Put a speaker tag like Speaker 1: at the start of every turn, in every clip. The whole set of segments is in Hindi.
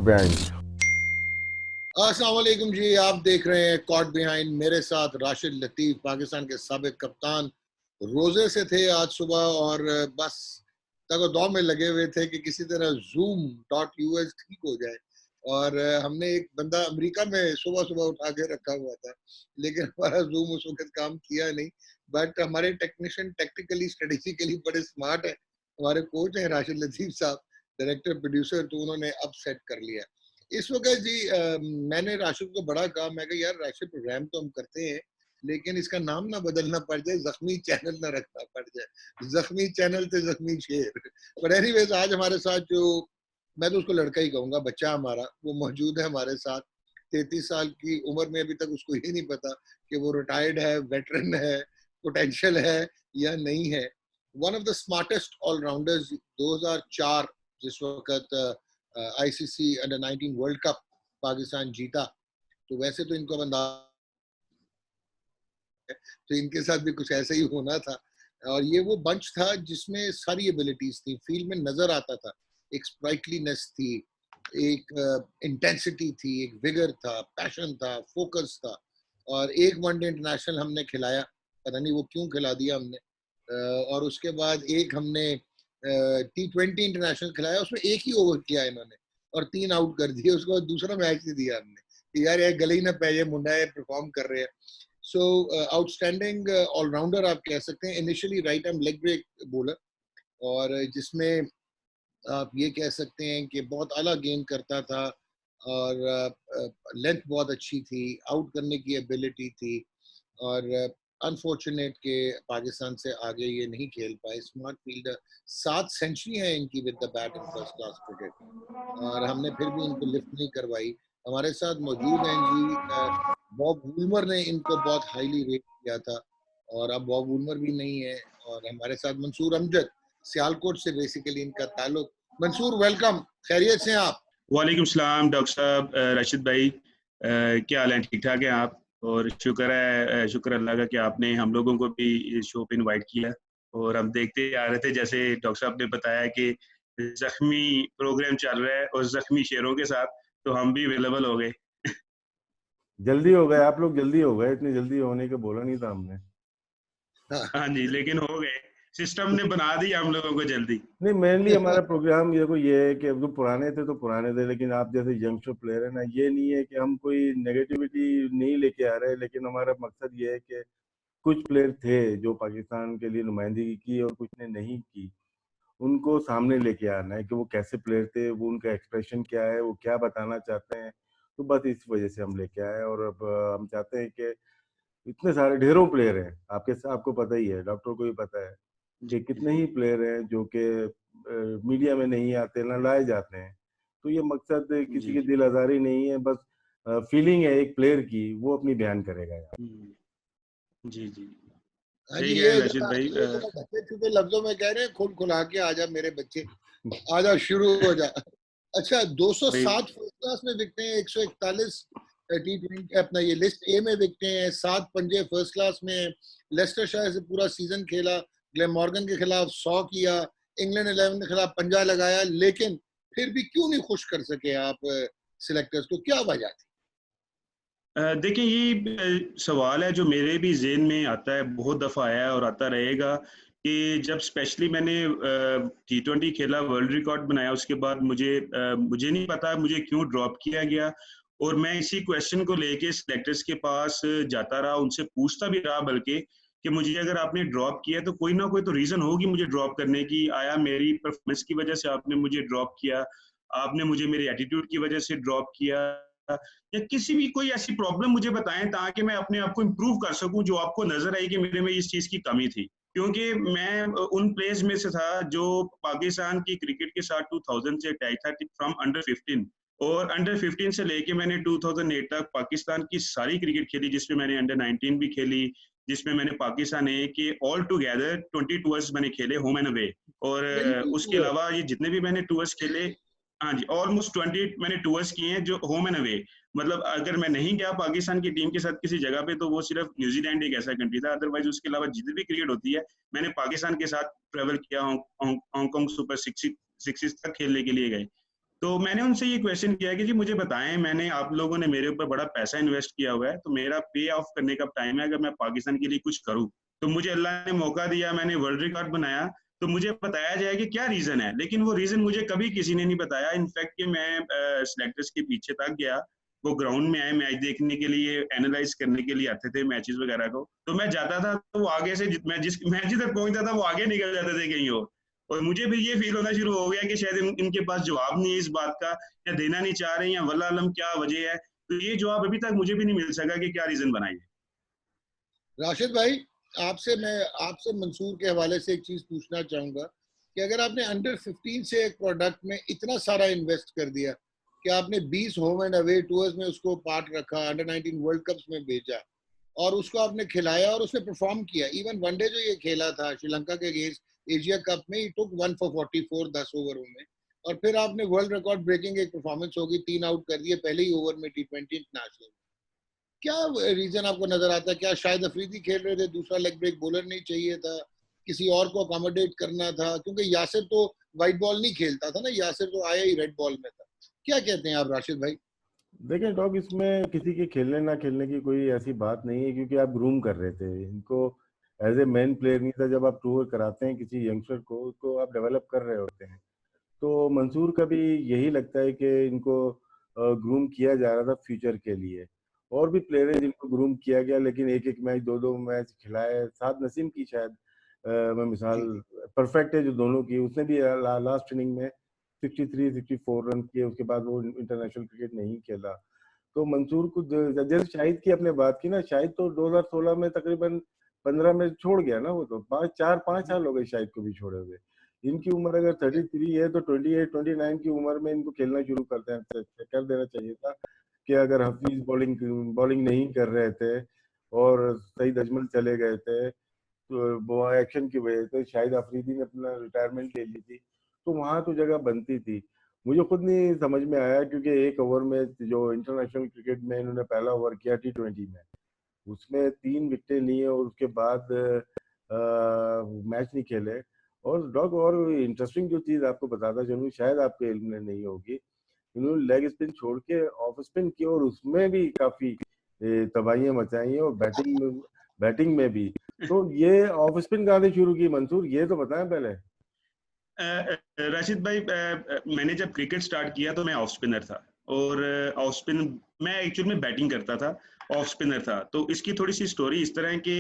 Speaker 1: बेंच।
Speaker 2: अस्सलाम वालेकुम जी, आप देख रहे हैं कॉट बिहाइंड। मेरे साथ राशिद लतीफ़, पाकिस्तान के साबिक कप्तान, रोजे से थे आज सुबह और बस तगो-दौ में लगे हुए थे कि किसी तरह Zoom.us ठीक हो जाए। और हमने एक बंदा अमेरिका में सुबह-सुबह उठा के रखा हुआ था, लेकिन हमारा Zoom उस वक़्त काम किया नहीं। बट हमारे टेक्नीशियन टेक्निकली, स्ट्रेटेजिकली बड़े स्मार्ट हैं। हमारे कोच हैं राशिद लतीफ़ साहब, डायरेक्टर, प्रोड्यूसर, तो उन्होंने अब सेट कर लिया। इस वक़्त जी मैंने राशिद को बड़ा कहा, मैं कहा यार राशिद प्रोग्राम तो हम करते हैं, लेकिन इसका नाम ना बदलना पड़ जाए, ज़ख्मी चैनल ना रखना पड़ जाए। ज़ख्मी चैनल से ज़ख्मी शेर। बट एनीवेज़ आज हमारे साथ जो, मैं तो उसको लड़का ही कहूँगा, बच्चा हमारा, वो मौजूद है हमारे साथ। 33 साल की उम्र में अभी तक उसको ये नहीं पता कि वो रिटायर्ड है, वेटरन है, पोटेंशियल है या नहीं है। One of the smartest allrounders 2004 जिस वक़्त ICC under 19 world cup Pakistan जीता, तो वैसे तो इनको बंदा है, तो इनके साथ भी कुछ ऐसा ही होना था। और ये वो बंच था जिसमें सारी एबिलिटीज थी, फील्ड में नजर आता था। एक स्प्राइटलीनेस थी, एक इंटेंसिटी थी, एक विगर था, पैशन था, फोकस था। और एक वनडे इंटरनेशनल हमने खिलाया, पता नहीं वो क्यों खिला दिया हमने। और उसके बाद एक हमने T20 इंटरनेशनल खिलाया, उसमें एक ही ओवर किया इन्होंने और 3 आउट कर दिए। उसके बाद दूसरा मैच नहीं दिया हमने कि यार ये गले ही ना पै जाए, मुंडा है, परफॉर्म कर रहे हैं। सो आउटस्टैंडिंग ऑलराउंडर आप कह सकते हैं। Initially right arm leg break bowler, और जिसमें आप ये कह सकते हैं कि बहुत आला गेंद करता था और लेंथ बहुत अच्छी थी, आउट करने की एबिलिटी थी। और अनफॉर्चुनेट के पाकिस्तान से आगे ये नहीं खेल पाए। स्मार्ट फील्डर, 7 सेंचुरी हैं इनकी with the bat in first class cricket, और हमने फिर भी इनको लिफ्ट नहीं करवाई। हमारे साथ मौजूद हैं जी बॉब वुलमर ने इनको बहुत हाईली रेट किया था, और अब बॉब वुलमर भी नहीं है। और हमारे साथ मंसूर अमजद, सियालकोट से बेसिकली इनका ताल्लुक। मंसूर वेलकम, खैरियत से आप?
Speaker 3: वालेकुम सलाम डॉक्टर साहब, राशिद भाई, क्या हाल है? ठीक ठाक हैं आप? और शुक्र अल्लाह का कि आपने हम लोगों को भी इस शो पे इनवाइट किया। और हम देखते आ रहे थे, जैसे डॉक्टर साहब ने बताया कि जख्मी प्रोग्राम चल रहा है और जख्मी शेरों के साथ, तो हम भी अवेलेबल हो गए।
Speaker 1: जल्दी हो गए आप लोग, जल्दी हो गए, इतनी जल्दी होने के बोला नहीं था हमने।
Speaker 3: हाँ जी, लेकिन हो गए, सिस्टम ने बना दिया हम लोगों को जल्दी।
Speaker 1: नहीं, मेनली हमारा प्रोग्राम देखो ये है कि अब जो पुराने थे तो पुराने थे, लेकिन आप जैसे यंगस्टर प्लेयर है ना, ये नहीं है कि हम कोई नेगेटिविटी नहीं लेके आ रहे, लेकिन हमारा मकसद ये है कि कुछ प्लेयर थे जो पाकिस्तान के लिए नुमाइंदगी की और कुछ ने नहीं की, उनको सामने लेके आना है कि वो कैसे प्लेयर थे, वो उनका एक्सप्रेशन क्या है, वो क्या बताना चाहते हैं। तो बस इस वजह से हम लेके आए। और अब हम चाहते हैं कि इतने सारे ढेरों प्लेयर हैं, आपको पता ही है, डॉक्टर को भी पता है कि कितने ही प्लेयर हैं जो कि मीडिया में नहीं आते, ना लाए जाते हैं। तो ये मकसद किसी की दिल आजारी नहीं है, बस फीलिंग है एक प्लेयर की, वो अपनी बयान करेगा यार।
Speaker 3: जी जी,
Speaker 2: हाँ जी,
Speaker 3: ठीक
Speaker 2: ये
Speaker 3: है राशिद भाई।
Speaker 2: ढके छुपे लफ्जों में कह रहे हैं, खुल खुला के आजा मेरे बच्चे, आजा शुरू हो जा। अच्छा, 207 फर्स्ट क्लास में बिकते हैं, 141 T20 अपना ये लिस्ट ए में बिकते हैं, 7 पंजे फर्स्ट क्लास में। लेस्टर शायर से पूरा सीजन खेला, ग्लेनमॉर्गन के खिलाफ 100 किया, इंग्लैंड 11 के खिलाफ पंजा लगाया, लेकिन फिर भी क्यों नहीं खुश कर सके आप सिलेक्टर्स को? क्या वजह थी?
Speaker 3: देखिए, ये सवाल है जो मेरे भी ज़हन में आता है, बहुत दफ़ा आया है और आता रहेगा कि जब स्पेशली मैंने T20 खेला, वर्ल्ड रिकॉर्ड बनाया, उसके बाद मुझे नहीं पता मुझे क्यों ड्रॉप किया गया। और मैं इसी क्वेश्चन को लेके सिलेक्टर्स के पास जाता रहा, उनसे पूछता भी रहा बल्कि, कि मुझे अगर आपने ड्रॉप किया तो कोई ना कोई तो रीज़न होगी मुझे ड्रॉप करने की। आया मेरी परफॉर्मेंस की वजह से आपने मुझे ड्रॉप किया? आपने मुझे मेरे एटीट्यूड की वजह से ड्रॉप किया? या किसी भी कोई ऐसी प्रॉब्लम मुझे बताएं ताकि मैं अपने आप को इम्प्रूव कर सकूं, जो आपको नजर आई कि मेरे में इस चीज की कमी थी। क्योंकि मैं उन प्लेयर्स में से था जो पाकिस्तान की क्रिकेट के साथ 2000 से अटैच था, फ्रॉम अंडर 15। और अंडर 15 से लेके मैंने 2008 तक पाकिस्तान की सारी क्रिकेट खेली, जिसमें मैंने अंडर 19 भी खेली, जिसमें मैंने पाकिस्तान ए के ऑल टुगेदर 20 टूर्स मैंने खेले, होम एंड अवे। और उसके अलावा ये जितने भी मैंने टूर्स खेले, हाँ जी, ऑलमोस्ट 20 मैंने टूर्स किए हैं जो होम एंड अवे। मतलब अगर मैं नहीं गया पाकिस्तान की टीम के साथ किसी जगह पे, तो वो सिर्फ न्यूजीलैंड एक ऐसा कंट्री था, अदरवाइज उसके अलावा जितनी भी क्रिकेट होती है मैंने पाकिस्तान के साथ ट्रेवल किया। हांगकांग सुपर सिक्स तक खेलने के लिए गए। तो मैंने उनसे ये क्वेश्चन किया कि जी मुझे बताएं, मैंने आप लोगों ने मेरे ऊपर बड़ा पैसा इन्वेस्ट किया हुआ है, तो मेरा पे ऑफ करने का टाइम है, अगर मैं पाकिस्तान के लिए कुछ करूं। तो मुझे अल्लाह ने मौका दिया, मैंने वर्ल्ड रिकॉर्ड बनाया, तो मुझे बताया जाए कि क्या रीजन है, लेकिन वो रीजन मुझे कभी किसी ने नहीं बताया। इनफैक्ट कि मैं सिलेक्टर्स के पीछे तक गया, वो ग्राउंड में आए मैच देखने के लिए, एनालाइज करने के लिए आते थे मैचेस वगैरह को, तो मैं जाता था तो वो आगे से मैं जिस मैच तक पहुंचता था वो आगे निकल जाते थे कहीं और मुझे भी ये फील होना शुरू हो गया कि शायद इनके पास जवाब नहीं है इस बात का, या देना नहीं चाह रहे हैं, या वल्लाह आलम क्या वजह है। तो ये जवाब अभी तक मुझे भी नहीं मिल सका कि क्या रीजन बनाइए।
Speaker 2: राशिद भाई, आपसे मंसूर के हवाले से एक चीज पूछना चाहूंगा कि अगर आपने अंडर 15 से एक प्रोडक्ट में इतना सारा इन्वेस्ट कर दिया कि आपने 20 होम एंड अवे टूर्स में उसको पार्ट रखा, अंडर 19 वर्ल्ड कप्स में भेजा और उसको आपने खिलाया और उसने परफॉर्म किया, इवन वनडे जो ये खेला था श्रीलंका के अगेंस्ट एशिया कप में, ही टुक 1 for 44 10 ओवरों में, और फिर आपने वर्ल्ड रिकॉर्ड ब्रेकिंग एक परफॉर्मेंस होगी, 3 आउट कर दिए पहले ही ओवर में T20 इंटरनेशनल। क्या रीजन आपको नजर आता है? क्या शायद अफरीदी खेल रहे थे, दूसरा लेग ब्रेक बॉलर नहीं चाहिए था, किसी और को अकोमोडेट करना था? क्योंकि यासिर तो वाइट बॉल नहीं खेलता था ना, यासिर तो आया ही रेड बॉल में था। क्या कहते हैं आप राशिद भाई?
Speaker 1: देखिए डॉग, इसमें किसी के खेलने ना खेलने की कोई ऐसी बात नहीं है, क्योंकि आप ग्रूम कर रहे थे इनको। एज ए मेन प्लेयर नहीं था। जब आप टूर कराते हैं किसी यंगस्टर को, उसको आप डेवलप कर रहे होते हैं। तो मंसूर का भी यही लगता है कि इनको ग्रूम किया जा रहा था फ्यूचर के लिए। और भी प्लेयर हैं जिनको ग्रूम किया गया, लेकिन एक एक मैच, दो दो मैच खिलाए। साद नसीम की शायद मैं मिसाल
Speaker 2: जी जी
Speaker 1: परफेक्ट है जो दोनों की। उसने भी लास्ट इनिंग में 63-64 रन किए, उसके बाद वो इंटरनेशनल क्रिकेट नहीं खेला। तो मंसूर को जैसे शाहिद की आपने बात की ना, शाहिद तो 2016 में तकरीबन 15 में छोड़ गया ना। वो तो 5 साल हो गए शाहिद को भी छोड़े हुए। इनकी उम्र अगर 33 है तो 28-29 की उम्र में इनको खेलना शुरू कर देना चाहिए था। कि अगर हफीज बॉलिंग बॉलिंग नहीं कर रहे थे और सईद अजमल चले गए थे, तो वो एक्शन की वजह से शाहिद अफरीदी ने अपना रिटायरमेंट ले ली थी, तो वहां तो जगह बनती थी। मुझे खुद नहीं समझ में आया, क्योंकि एक ओवर में जो इंटरनेशनल क्रिकेट में इन्होंने पहला ओवर किया T20 में, उसमें 3 विकेटें ली और उसके बाद मैच नहीं खेले। और डॉग, और इंटरेस्टिंग जो चीज आपको बताता चलूं, शायद आपके इल्म में नहीं होगी, इन्होंने लेग स्पिन छोड़ के ऑफ स्पिन की और उसमें भी काफी तबाहियां मचाई हैं, और बैटिंग में भी। तो ये ऑफ स्पिन कहाँ से शुरू की मंसूर, ये तो बताएं पहले।
Speaker 3: राशिद भाई, मैंने जब क्रिकेट स्टार्ट किया तो मैं ऑफ स्पिनर था, और ऑफ स्पिन मैं एक्चुअल में बैटिंग करता था, ऑफ स्पिनर था। तो इसकी थोड़ी सी स्टोरी इस तरह है कि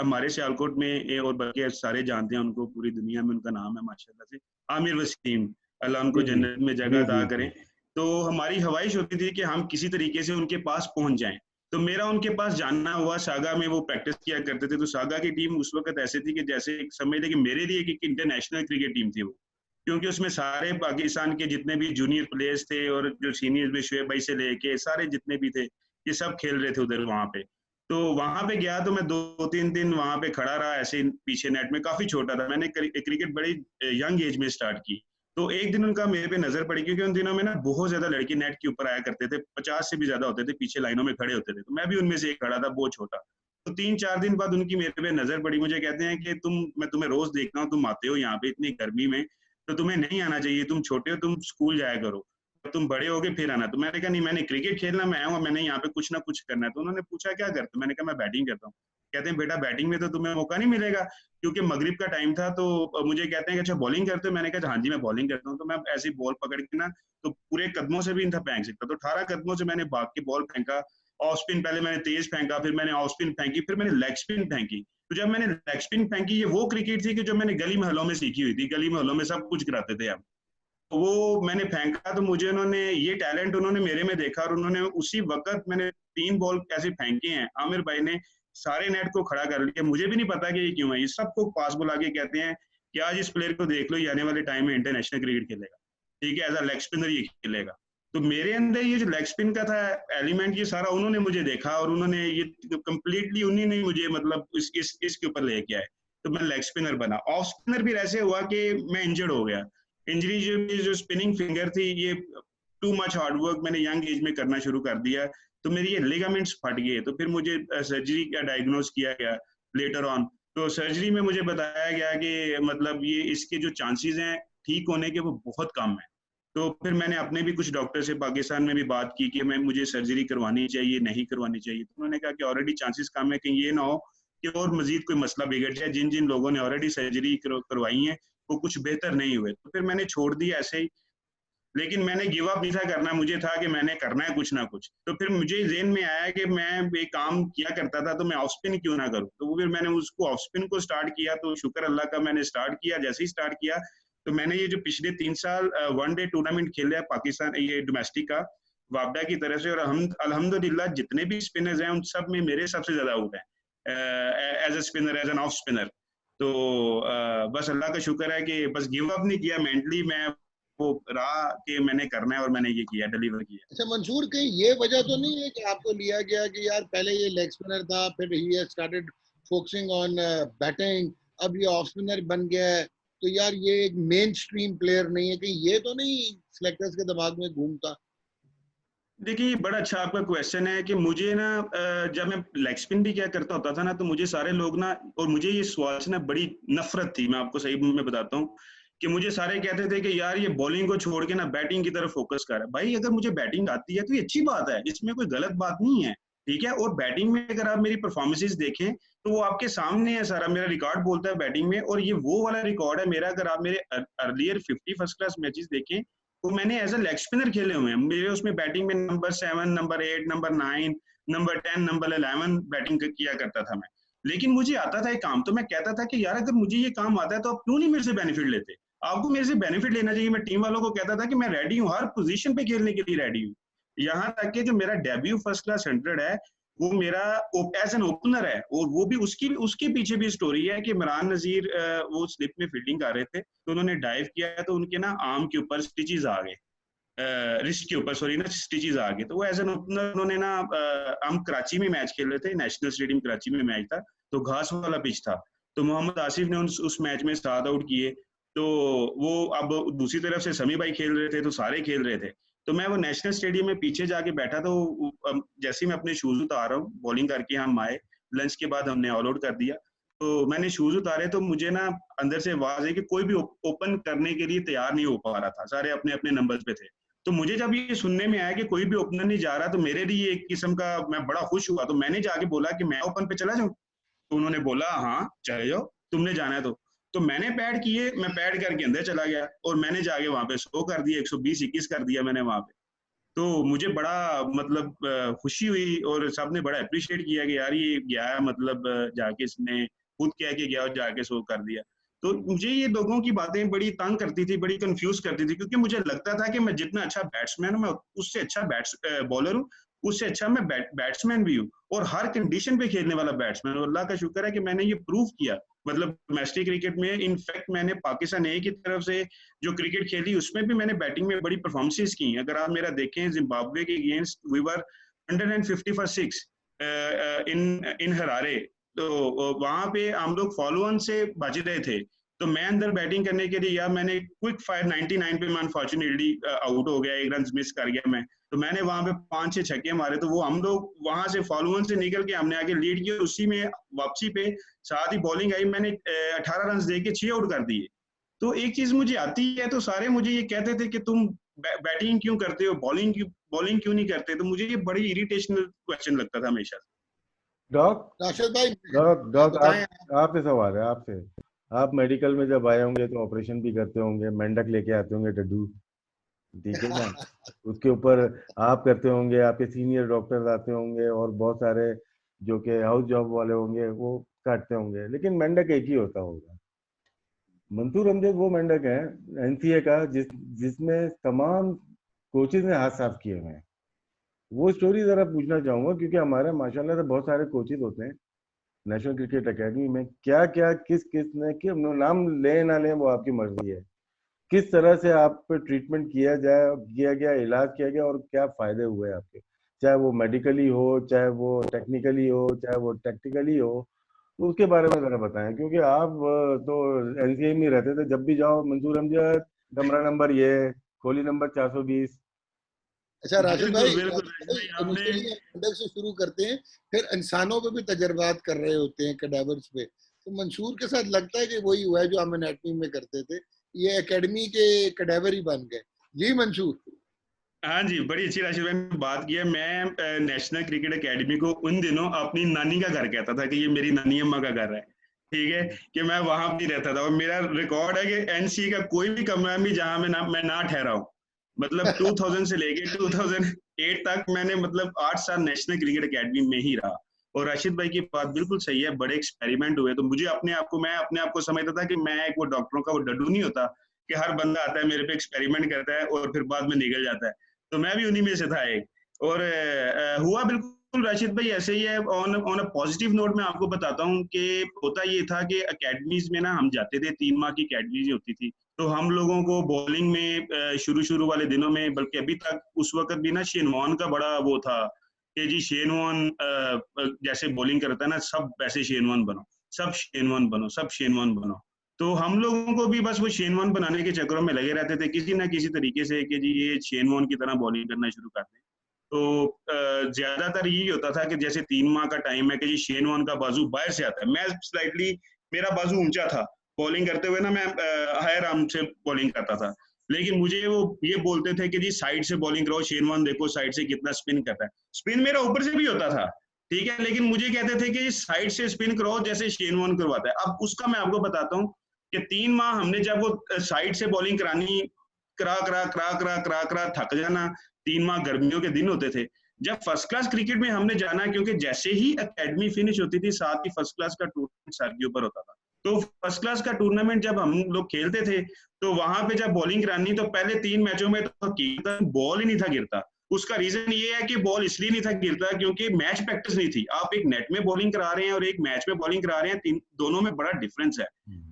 Speaker 3: हमारे सियालकोट में, और बल्कि सारे जानते हैं उनको, पूरी दुनिया में उनका नाम है माशाल्लाह से, आमिर वसीम, अल्लाह उनको
Speaker 1: जी जी
Speaker 3: जन्नत में जगह
Speaker 1: जी
Speaker 3: अता
Speaker 1: जी
Speaker 3: करें।
Speaker 1: जी।
Speaker 3: तो हमारी ख्वाहिश होती थी कि हम किसी तरीके से उनके पास पहुंच जाएं। तो मेरा उनके पास जानना हुआ, सागा में वो प्रैक्टिस किया करते थे। तो सागा की टीम उस वक्त ऐसे थी कि जैसे समझ लें कि मेरे लिए एक इंटरनेशनल क्रिकेट टीम थी वो, क्योंकि उसमें सारे पाकिस्तान के जितने भी जूनियर प्लेयर्स थे और जो सीनियर में शुएब भाई से लेके सारे जितने भी थे, ये सब खेल रहे थे उधर वहां पे। तो वहां पे गया तो मैं 2-3 दिन वहां पे खड़ा रहा ऐसे पीछे नेट में। काफी छोटा था, मैंने क्रिकेट बड़ी यंग एज में स्टार्ट की। तो एक दिन उनका मेरे पे नजर पड़ी, क्योंकि उन दिनों में ना बहुत ज्यादा लड़के नेट के ऊपर आया करते थे, 50 से भी ज्यादा होते थे, पीछे लाइनों में खड़े होते थे। तो मैं भी उनमें से एक खड़ा था, बहुत छोटा। तो 3-4 दिन बाद उनकी मेरे पे नजर पड़ी, मुझे कहते हैं कि मैं तुम्हें रोज देखता हूँ, तुम आते हो यहाँ पे इतनी गर्मी में, तो तुम्हें नहीं आना चाहिए, तुम छोटे हो, तुम स्कूल जाया करो, तुम बड़े होगे फिर आना। तो मैंने कहा नहीं, मैंने क्रिकेट खेलना मैं आया हूँ, मैंने यहाँ पे कुछ ना कुछ करना है। तो उन्होंने पूछा क्या करते हो, मैंने कहा मैं बैटिंग करता हूँ। कहते हैं बेटा बैटिंग में तो तुम्हें मौका नहीं मिलेगा, क्योंकि मगरिब का टाइम था। तो मुझे कहते हैं कि अच्छा बॉलिंग करते हो, मैंने कहा हाँ जी मैं बॉलिंग करता हूँ। तो मैं ऐसी बॉल पकड़ के ना, तो पूरे कदमों से भी इनका फेंक सकता। तो 18 कदमों से मैंने भाग के बॉल फेंका। ऑफ स्पिन पहले मैंने तेज फेंका, फिर मैंने ऑफ स्पिन फेंकी, फिर मैंने लेग स्पिन फेंकी। तो जब मैंने लेग स्पिन फेंकी, ये वो क्रिकेट थी कि जो मैंने गली मोहल्लों में सीखी हुई थी, गली मोहल्लों में सब कुछ कराते थे हम। तो वो मैंने फेंका, तो मुझे उन्होंने ये टैलेंट उन्होंने मेरे में देखा, और उन्होंने उसी वक्त मैंने 3 बॉल ऐसे फेंके हैं, आमिर भाई ने सारे नेट को खड़ा कर लिया। मुझे भी नहीं पता कि ये क्यों है, ये सबको पास बुला के कहते हैं कि आज इस प्लेयर को देख लो, ये आने वाले टाइम में इंटरनेशनल क्रिकेट खेलेगा, ठीक है, एज अ लेग स्पिनर ये खेलेगा। तो मेरे अंदर ये जो लेग स्पिन का था एलिमेंट, ये सारा उन्होंने मुझे देखा, और उन्होंने ये कंप्लीटली उन्हीं ने मुझे मतलब इसके ऊपर लेके आए। तो मैं लेग स्पिनर बना। ऑफ स्पिनर भी ऐसे हुआ कि मैं इंजर्ड हो गया। इंजरी जो स्पिनिंग फिंगर थी, ये टू मच हार्डवर्क मैंने यंग एज में करना शुरू कर दिया, तो मेरी ये लिगामेंट्स फट गए। तो फिर मुझे सर्जरी का डायग्नोज किया गया लेटर ऑन। तो सर्जरी में मुझे बताया गया कि मतलब ये इसके जो चांसेस हैं ठीक होने के वो बहुत कम है। तो फिर मैंने अपने भी कुछ डॉक्टर से पाकिस्तान में भी बात की कि मुझे सर्जरी करवानी चाहिए, नहीं करवानी चाहिए। तो उन्होंने कहा कि ऑलरेडी चांसेस कम है कि ये ना हो कि और मजीद कोई मसला बिगड़ जाए। जिन जिन लोगों ने ऑलरेडी सर्जरी करवाई है वो कुछ बेहतर नहीं हुए, तो फिर मैंने छोड़ दिया ऐसे ही। लेकिन मैंने गिव अप नहीं था करना, मुझे था कि मैंने करना है कुछ ना कुछ। तो फिर मुझे ज़हन में आया कि मैं एक काम किया करता था, तो मैं ऑफ स्पिन क्यों ना करूं। तो फिर मैंने उसको ऑफ स्पिन को स्टार्ट किया। तो शुक्र अल्लाह का, मैंने स्टार्ट किया। जैसे ही स्टार्ट किया तो मैंने ये जो पिछले 3 साल वनडे टूर्नामेंट खेले है पाकिस्तान, ये डोमेस्टिक का वापडा की तरफ से, और हम अल्हम्दुलिल्लाह जितने भी स्पिनर्स हैं उन सब में मेरे सबसे ज्यादा आउट है as a spinner, as an off spinner. तो बस अल्लाह का शुक्र है कि बस गिव अप नहीं किया। मेंटली मैं वो रहा कि मैंने करना है और मैंने ये किया, डिलीवर किया।
Speaker 2: अच्छा मंसूर, कहीं ये वजह तो नहीं है कि आपको लिया गया कि यार पहले ये लेग स्पिनर था, फिर he has started focusing on batting, अब ये ऑफ स्पिनर बन गया है, तो यार ये एक मेन स्ट्रीम प्लेयर नहीं है, कहीं ये तो नहीं सिलेक्टर्स के दिमाग में घूमता?
Speaker 3: देखिए, बड़ा अच्छा आपका क्वेश्चन है कि मुझे ना जब मैं लेग स्पिन भी क्या करता होता था ना, तो मुझे सारे लोग ना, और मुझे ये सवाल से ना बड़ी नफरत थी, मैं आपको सही में बताता हूँ, कि मुझे सारे कहते थे कि यार ये बॉलिंग को छोड़ के ना बैटिंग की तरफ फोकस कर। भाई अगर मुझे बैटिंग आती है तो ये अच्छी बात है, इसमें कोई गलत बात नहीं है, ठीक है। और बैटिंग में अगर आप मेरी परफॉर्मेंसेज देखें तो वो आपके सामने है, सारा मेरा रिकॉर्ड बोलता है बैटिंग में, और ये वो वाला रिकॉर्ड है मेरा। अगर आप मेरे अर्लियर 50 फर्स्ट क्लास मैचेस देखें तो मैंने एज अ लेग स्पिनर खेले हुए हैं। मेरे उसमें बैटिंग में number 7, number 8, number 9, number 10, number 11 batting किया करता था मैं। लेकिन मुझे आता था एक काम, तो मैं कहता था कि यार अगर मुझे ये काम आता है तो आप क्यों नहीं मेरे से बेनिफिट लेते। आपको मेरे से बेनिफिट लेना चाहिए। मैं टीम वालों को कहता था कि मैं रेडी हूँ, हर पोजीशन पे खेलने के लिए रेडी हूँ। यहाँ तक कि जो मेरा डेब्यू फर्स्ट क्लास 100 है वो मेरा एज एन ओपनर है, और वो भी उसकी उसके पीछे भी स्टोरी है कि इमरान नजीर वो स्लिप में फील्डिंग कर रहे थे, तो उन्होंने डाइव किया तो उनके ना आर्म के ऊपर स्टिचेस आ गए, रिस्ट के ऊपर सॉरी ना, स्टिचेस आ गए। तो वो एज एन ओपनर उन्होंने ना, हम कराची में मैच खेल रहे थे, नेशनल स्टेडियम कराची में मैच था, तो घास वाला पिच था, तो मोहम्मद आसिफ ने उस मैच में 7 आउट किए। तो वो अब दूसरी तरफ से समी भाई खेल रहे थे, तो सारे खेल रहे थे। तो मैं वो नेशनल स्टेडियम में पीछे जाके बैठा, तो जैसे ही मैं अपने शूज उतार रहा हूँ, बॉलिंग करके हम आए, लंच के बाद हमने ऑल आउट कर दिया, तो मैंने शूज उतारे तो मुझे ना अंदर से आवाज है कि कोई भी ओपन करने के लिए तैयार नहीं हो पा रहा था, सारे अपने अपने नंबर्स पे थे। तो मुझे जब ये सुनने में आया कि कोई भी ओपनर नहीं जा रहा, तो मेरे लिए एक किस्म का, मैं बड़ा खुश हुआ। तो मैंने जाके बोला कि मैं ओपन पे चला जाऊं। तो उन्होंने बोला हाँ चले जाओ, तुमने जाना है तो मैंने पैड किए, मैं पैड करके अंदर चला गया और मैंने जाके वहां पे 100 कर दिया, 120-21 कर दिया मैंने वहां पे। तो मुझे बड़ा मतलब खुशी हुई, और सबने बड़ा अप्रिशिएट किया कि यार ये गया है, मतलब जाके इसने खुद कह के गया और जाके 100 कर दिया। तो मुझे ये लोगों की बातें बड़ी तंग करती थी, बड़ी कंफ्यूज करती थी, क्योंकि मुझे लगता था कि मैं जितना अच्छा बैट्समैन हूँ, मैं उससे अच्छा बॉलर हूँ, उससे अच्छा मैं बैट्समैन भी हूँ, और हर कंडीशन पे खेलने वाला बैट्समैन। और अल्लाह का शुक्र है कि मैंने ये प्रूव किया। मतलब डोमेस्टिक क्रिकेट में, इनफैक्ट मैंने पाकिस्तान ए की तरफ से जो क्रिकेट खेली उसमें भी मैंने बैटिंग में बड़ी परफॉर्मेंसेस की। अगर आप मेरा देखें, जिम्बाब्वे के against we were 150 for 6 in Harare, तो वहां पे हम लोग फॉलो ऑन से बच रहे थे। तो मैं अंदर बैटिंग करने के लिए, या मैंने क्विक फायर 99 पे मैं अनफॉर्चुनेटली आउट हो गया, 1 रन मिस कर गया मैं, तो मैंने वहां पे 5-6 छक्के मारे। तो वो हम लोग वहां से फॉलो ऑन से निकल के हमने आगे लीड किया, उसी में वापसी पे साथ ही बॉलिंग आई, मैंने 18 रन दे के 6 आउट कर दिए। तो एक चीज मुझे आती है, तो सारे मुझे ये कहते थे कि तुम बैटिंग क्यों करते हो, बॉलिंग क्यों नहीं करते। तो मुझे ये बड़ी इरिटेशनल क्वेश्चन लगता था हमेशा।
Speaker 1: डॉक
Speaker 2: राशिद भाई
Speaker 1: डॉक
Speaker 2: बताएं।
Speaker 1: आपसे सवाल है आपसे। आप मेडिकल में जब आए होंगे तो ऑपरेशन भी करते होंगे, मेंढक लेके आते होंगे, डड्डू, ठीक है ना, उसके ऊपर आप करते होंगे, आपके सीनियर डॉक्टर्स आते होंगे, और बहुत सारे जो कि हाउस जॉब वाले होंगे वो काटते होंगे, लेकिन मेंढक एक ही होता होगा। मंसूर अमजद वो मेंढक है एनसीए का जिसमें तमाम कोचेज ने हाथ साफ किए हुए हैं। वो स्टोरी जरा पूछना चाहूंगा, क्योंकि हमारे माशाल्लाह से बहुत सारे कोचेज होते हैं नेशनल क्रिकेट एकेडमी में। क्या क्या किस किस ने, कि नाम ले ना लें वो आपकी मर्जी है, किस तरह से आप पे ट्रीटमेंट किया गया, इलाज किया गया, और क्या फायदे हुए आपके, चाहे वो मेडिकली हो, चाहे वो टेक्निकली हो, चाहे वो टैक्टिकली हो, तो उसके बारे में जरा बताएं। क्योंकि आप तो एनसीए में रहते थे, जब भी जाओ मंसूर अमजद कमरा नंबर ये, खोली नंबर 420।
Speaker 2: अच्छा राशिद
Speaker 3: बिल्कुल
Speaker 2: भाई,
Speaker 3: बिल्कुल भाई, आपने
Speaker 2: इनिशियली हम मेंढक से शुरू करते हैं, फिर इंसानों पे भी तजर्बात कर रहे होते हैं, कैडावर्स पे। तो मंसूर के साथ लगता है कि वही हुआ है जो हम एनाटमी में करते थे, ये एकेडमी के कैडावर ही बन गए। जी मंसूर।
Speaker 3: हाँ जी, बड़ी अच्छी राशि भाई ने बात की है। मैं नेशनल क्रिकेट एकेडमी को उन दिनों अपनी नानी का घर कहता था कि ये मेरी नानी अम्मा का घर है, ठीक है, कि मैं वहां भी रहता था। और मेरा रिकॉर्ड है कि एनसी का कोई भी कमरा भी जहां मैं ना ठहरा हूँ, मतलब 2000 से लेके 2008 तक मैंने मतलब 8 साल नेशनल क्रिकेट एकेडमी में ही रहा। और राशिद भाई की बात बिल्कुल सही है, बड़े एक्सपेरिमेंट हुए। तो मुझे मैं अपने आप को समझता था कि मैं एक वो डॉक्टरों का वो डड्डू नहीं होता कि हर बंदा आता है मेरे पे एक्सपेरिमेंट करता है और फिर बाद में निकल जाता है। तो मैं भी उन्हीं में से था एक। और हुआ बिल्कुल राशिद भाई ऐसे ही है। On on a positive note मैं आपको बताता हूँ कि होता ये था कि अकेडमीज में ना हम जाते थे, 3 माह की अकेडमीज होती थी। तो हम लोगों को बॉलिंग में शुरू वाले दिनों में, बल्कि अभी तक, उस वक्त भी ना शेन वॉर्न का बड़ा वो था कि जी शेन वॉर्न जैसे बॉलिंग करता है ना, सब वैसे शेन वॉर्न बनो, सब शेन वॉर्न बनो, सब शेन वॉर्न बनो। तो हम लोगों को भी बस वो शेन वॉर्न बनाने के चक्करों में लगे रहते थे किसी ना किसी तरीके से कि जी ये शेन वॉर्न की तरह बॉलिंग करना शुरू कर दें। तो ज्यादातर यही होता था कि जैसे 3 माह का टाइम है कि जी शेन वॉर्न का बाजू बाहर से आता है, मैं स्लाइटली, मेरा बाजू ऊंचा था, बॉलिंग करते हुए ना मैं हायर आर्म से बॉलिंग करता था। लेकिन मुझे वो ये बोलते थे कि जी साइड से बॉलिंग करो, शेन वॉर्न देखो साइड से कितना स्पिन करता है। स्पिन मेरा ऊपर से भी होता था, ठीक है, लेकिन मुझे कहते थे कि साइड से स्पिन करो जैसे शेन वॉर्न करवाता है। अब उसका मैं आपको बताता हूँ कि 3 माह हमने जब वो साइड से बॉलिंग करानी, करा करा करा करा करा करा थक जाना। 3 माह गर्मियों के दिन होते थे। जब फर्स्ट क्लास क्रिकेट में हमने जाना, क्योंकि जैसे ही एकेडमी फिनिश होती थी साथ ही फर्स्ट क्लास का टूर्नामेंट सर के ऊपर होता था। तो फर्स्ट क्लास का टूर्नामेंट जब हम लोग खेलते थे तो वहां पे जब बॉलिंग करानी, तो पहले 3 मैचों में तो बॉल ही नहीं था गिरता। उसका रीजन ये है कि बॉल इसलिए नहीं था गिरता क्योंकि मैच प्रैक्टिस नहीं थी। आप एक नेट में बॉलिंग करा रहे हैं और एक मैच में बॉलिंग करा रहे हैं, दोनों में बड़ा डिफरेंस है।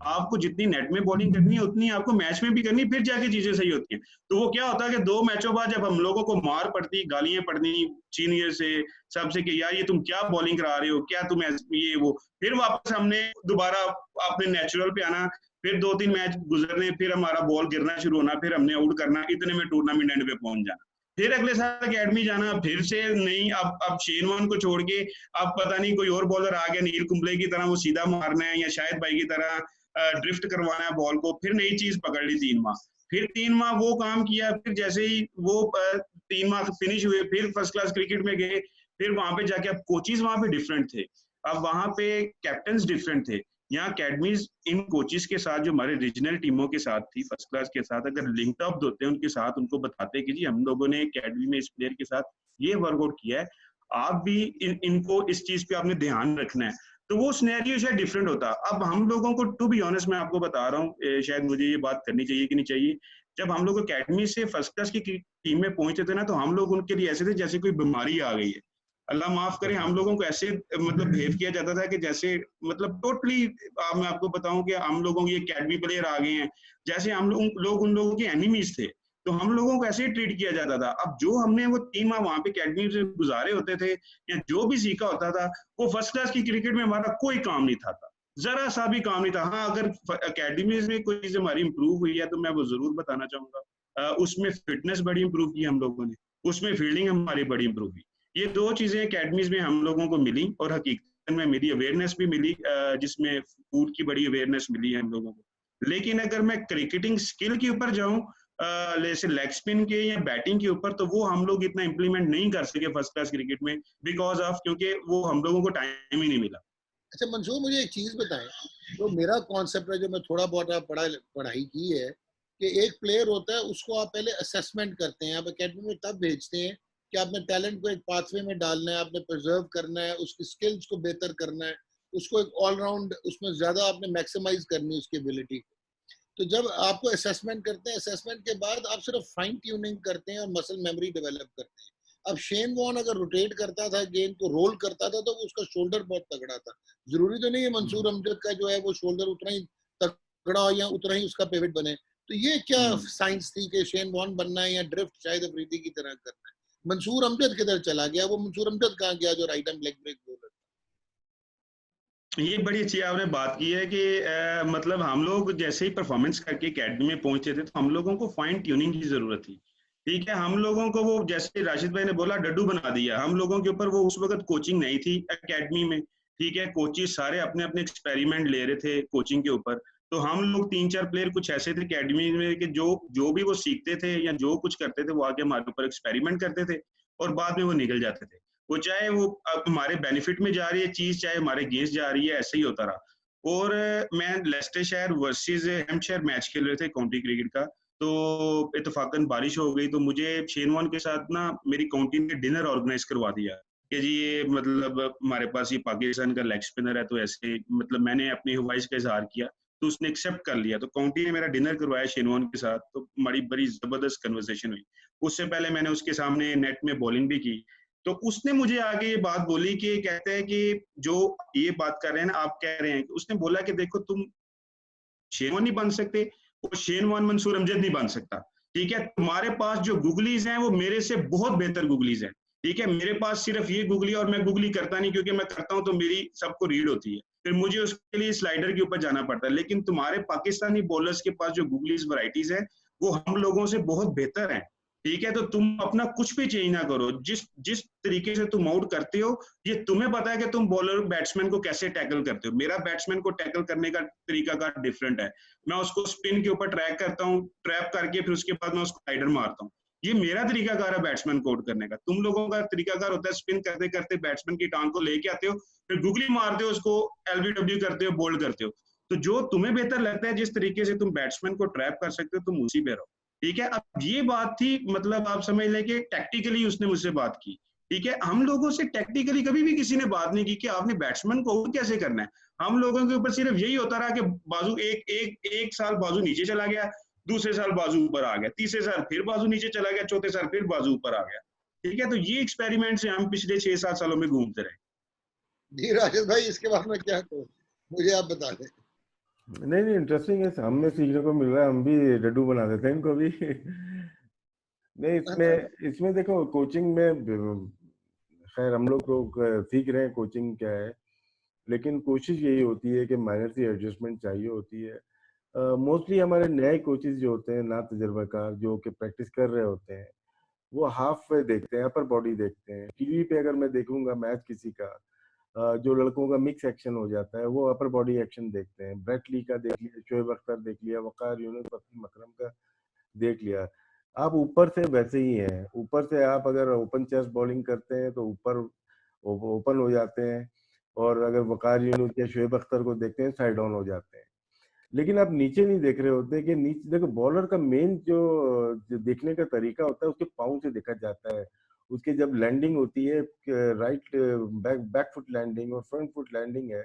Speaker 3: आपको जितनी नेट में बॉलिंग करनी है उतनी आपको मैच में भी करनी, फिर जाके चीजें सही होती हैं। तो वो क्या होता है कि 2 मैचों बाद जब हम लोगों को मार पड़ती, गालियां पड़नी सीनियर से, सबसे कि यार ये तुम क्या बॉलिंग करा रहे हो, क्या तुम ये वो, फिर वापस हमने दोबारा अपने नेचुरल पे आना, फिर 2-3 मैच गुजरने, फिर हमारा बॉल गिरना शुरू होना, फिर हमने आउट करना, इतने में टूर्नामेंट एंड पे पहुंच जाना। फिर अगले साल अकेडमी जाना, फिर से नहीं, अब शेन वॉर्न को छोड़ के अब पता नहीं कोई और बॉलर आ गया, नील कुंबले की तरह वो सीधा मारना है, या शायद भाई की तरह ड्रिफ्ट करवाना है बॉल को। फिर नई चीज पकड़ ली 3 माह, फिर 3 माह वो काम किया, फिर जैसे ही वो 3 माह फिनिश हुए, फिर फर्स्ट क्लास क्रिकेट में गए। फिर वहां पे जाके अब कोचेज वहां पे डिफरेंट थे, अब वहां पे कैप्टन डिफरेंट थे। यहाँ अकेडमीज इन कोचेस के साथ जो हमारे रीजनल टीमों के साथ थी, फर्स्ट क्लास के साथ, अगर लिंक अप होते हैं उनके साथ, उनको बताते कि जी हम लोगों ने अकेडमी में इस प्लेयर के साथ ये वर्कआउट किया है, आप भी इनको इस चीज पे आपने ध्यान रखना है, तो वो सिनेरियो शायद डिफरेंट होता। अब हम लोगों को, टू बी ऑनेस्ट, मैं आपको बता रहा हूँ, शायद मुझे ये बात करनी चाहिए कि नहीं चाहिए, जब हम लोग अकेडमी से फर्स्ट क्लास की टीम में पहुंचे थे ना, तो हम लोग उनके लिए ऐसे थे जैसे कोई बीमारी आ गई है। अल्लाह माफ करे, हम लोगों को ऐसे मतलब बिहेव किया जाता था कि जैसे मतलब टोटली, मैं आपको बताऊं कि हम लोगों की अकेडमी प्लेयर आ गए हैं, जैसे हम लोग उन लोगों के एनिमीज थे। तो हम लोगों को ऐसे ही ट्रीट किया जाता था। अब जो हमने वो 3 माह वहां पे अकेडमी से गुजारे होते थे, या जो भी सीखा होता था, वो फर्स्ट क्लास की क्रिकेट में हमारा कोई काम नहीं था, जरा सा भी काम नहीं था। हाँ, अगर अकेडमी में कोई चीज हमारी इंप्रूव हुई है तो मैं वो जरूर बताना चाहूंगा। उसमें फिटनेस बड़ी इंप्रूव की हम लोगों ने, उसमें फील्डिंग हमारी बड़ी इंप्रूव हुई। ये 2 चीजें अकेडमीज में हम लोगों को मिली, और हकीकत में मिली, अवेयरनेस भी मिली, जिसमें फूड की बड़ी अवेयरनेस मिली है हम लोगों को। लेकिन अगर मैं क्रिकेटिंग स्किल के ऊपर जाऊं, जैसे लेग स्पिन के या बैटिंग के ऊपर, तो वो हम लोग इतना इंप्लीमेंट नहीं कर सके फर्स्ट क्लास क्रिकेट में, बिकॉज ऑफ, क्योंकि वो हम लोगों को टाइम ही नहीं मिला।
Speaker 2: अच्छा मंसूर, मुझे एक चीज बताएं, जो मेरा कॉन्सेप्ट है, जो मैं थोड़ा बहुत पढ़ाई की है, कि एक प्लेयर होता है, उसको आप पहले असेसमेंट करते हैं, आप एकेडमी में तब भेजते हैं कि आपने टैलेंट को एक पाथवे में डालना है, आपने प्रिजर्व करना है, उसकी स्किल्स को बेहतर करना है, उसको एक ऑलराउंड, उसमें ज्यादा आपने मैक्सिमाइज करनी है उसकी एबिलिटी। तो जब आपको असेसमेंट करते हैं, असेसमेंट के बाद आप सिर्फ फाइन ट्यूनिंग करते हैं और मसल मेमोरी डेवलप करते हैं। अब शेन वॉर्न अगर रोटेट करता था, गेंद को रोल करता था, तो उसका शोल्डर बहुत तगड़ा था। जरूरी तो नहीं है मंसूर अहमद का जो है वो शोल्डर उतना ही तगड़ा हो या उतना ही उसका पिवट बने। तो ये क्या साइंस थी कि शेन वॉर्न बनना है या ड्रिफ्ट शाहिद अफरीदी की तरह करना है? मंसूर अहमद किधर चला गया? वो मंसूर अहमद कहाँ गया जो right hand leg break bowler?
Speaker 3: ये बड़ी अच्छी आपने बात की है कि मतलब हम लोग जैसे ही परफॉर्मेंस करके एकेडमी में पहुंचे थे, तो हम लोगों को फाइन ट्यूनिंग की जरूरत थी, ठीक है। हम लोगों को वो, जैसे राशिद भाई ने बोला, डड्डू बना दिया हम लोगों के ऊपर। वो उस वक्त कोचिंग नहीं थी एकेडमी में, ठीक है, कोचेस सारे अपने अपने एक्सपेरिमेंट ले रहे थे कोचिंग के ऊपर। तो हम लोग 3-4 प्लेयर कुछ ऐसे थे अकेडमी में कि जो भी वो सीखते थे या जो कुछ करते थे वो आके हमारे ऊपर एक्सपेरिमेंट करते थे और बाद में वो निकल जाते थे। वो चाहे वो अब हमारे बेनिफिट में जा रही है चीज, चाहे हमारे अगेंस्ट जा रही है, ऐसे ही होता रहा। और मैं लेस्टरशायर वर्सेस हैम्पशायर मैच खेल रहे थे काउंटी क्रिकेट का, तो इत्तेफाकन बारिश हो गई, तो मुझे शेन वॉर्न के साथ ना मेरी काउंटी ने डिनर ऑर्गेनाइज करवा दिया कि जी ये मतलब हमारे पास ये पाकिस्तान का लेग स्पिनर है, तो ऐसे मतलब मैंने अपनी ख्वाहिश का इजहार किया तो उसने एक्सेप्ट कर लिया। तो काउंटी ने मेरा डिनर करवाया शेन वॉर्न के साथ, तो हमारी बड़ी जबरदस्त कन्वर्सेशन हुई। उससे पहले मैंने उसके सामने नेट में बॉलिंग भी की, तो उसने मुझे आगे ये बात बोली कि कहते हैं कि जो ये बात कर रहे हैं ना आप कह रहे हैं, उसने बोला कि देखो तुम शेन वॉर्न नहीं बन सकते, वो शेन वॉर्न मंसूर अमजद नहीं बन सकता, ठीक है। तुम्हारे पास जो गुगलीज हैं वो मेरे से बहुत बेहतर गुगलीज हैं, ठीक है। मेरे पास सिर्फ ये गुगली, और मैं गुगली करता नहीं, क्योंकि मैं करता हूँ तो मेरी सबको रीड होती है, फिर मुझे उसके लिए स्लाइडर के ऊपर जाना पड़ता है। लेकिन तुम्हारे पाकिस्तानी बॉलर्स के पास जो गुगलीज वैरायटीज है वो हम लोगों से बहुत बेहतर है, ठीक है। तो तुम अपना कुछ भी चेंज ना करो, जिस जिस तरीके से तुम आउट करते हो ये तुम्हें पता है कि तुम बॉलर बैट्समैन को कैसे टैकल करते हो। मेरा बैट्समैन को टैकल करने का तरीका का डिफरेंट है। मैं उसको स्पिन के ऊपर ट्रैक करता हूँ, ट्रैप करके फिर उसके बाद मैं उसको राइडर मारता हूँ। ये मेरा तरीकाकार है बैट्समैन को आउट करने का। तुम लोगों का तरीकाकार होता है स्पिन करते करते बैट्समैन की टांग को लेके आते हो, फिर गुगली मारते हो, उसको एलबीडब्ल्यू करते हो, बोल्ड करते हो। तो जो तुम्हें बेहतर लगता है, जिस तरीके से तुम बैट्समैन को ट्रैप कर सकते हो, तुम उसी पे रहो, ठीक है। अब ये बात थी, मतलब आप समझ लें कि टैक्टिकली उसने मुझसे बात की, ठीक है। हम लोगों से टैक्टिकली कभी भी किसी ने बात नहीं की कि आपने बैट्समैन को आउट कैसे करना है। हम लोगों के ऊपर सिर्फ यही होता रहा कि बाजू एक साल बाजू नीचे चला गया, दूसरे साल बाजू ऊपर आ गया, तीसरे साल फिर बाजू नीचे चला गया, चौथे साल फिर बाजू ऊपर आ गया, ठीक है। तो ये एक्सपेरिमेंट से हम पिछले 6-7 सालों में घूमते रहे।
Speaker 2: जी राजेश भाई, इसके बाद में क्या कहूँ, मुझे आप बता दें।
Speaker 1: नहीं नहीं, इंटरेस्टिंग है, हमें सीखने को मिल रहा है, हम भी डड्डू बना देते हैं इनको भी। नहीं, इसमें इसमें देखो कोचिंग में खैर हम लोग तो सीख रहे हैं कोचिंग क्या है, लेकिन कोशिश यही होती है कि माइनर सी एडजस्टमेंट चाहिए होती है। मोस्टली हमारे नए कोचेज जो होते हैं, ना तजर्बाकार, जो कि प्रैक्टिस कर रहे होते हैं, वो हाफ वे देखते हैं, अपर बॉडी देखते हैं। टीवी पे अगर मैं देखूंगा मैच किसी का, जो लड़कों का मिक्स एक्शन हो जाता है, वो अपर बॉडी एक्शन देखते हैं। ब्रेट ली का देख लिया, शोएब अख्तर देख लिया, वकार यूनुस, वसीम अकरम का देख लिया। आप ऊपर से वैसे ही हैं, ऊपर से आप अगर ओपन चेस्ट बॉलिंग करते हैं तो ऊपर ओपन हो जाते हैं, और अगर वकार यूनुस या शोएब अख्तर को देखते हैं साइड डाउन हो जाते हैं। लेकिन आप नीचे नहीं देख रहे होते कि नीचे देखो, बॉलर का मेन जो देखने का तरीका होता है उसके पाँव से देखा जाता है। उसकी जब लैंडिंग होती है, राइट बैक फुट लैंडिंग और फ्रंट फुट लैंडिंग है,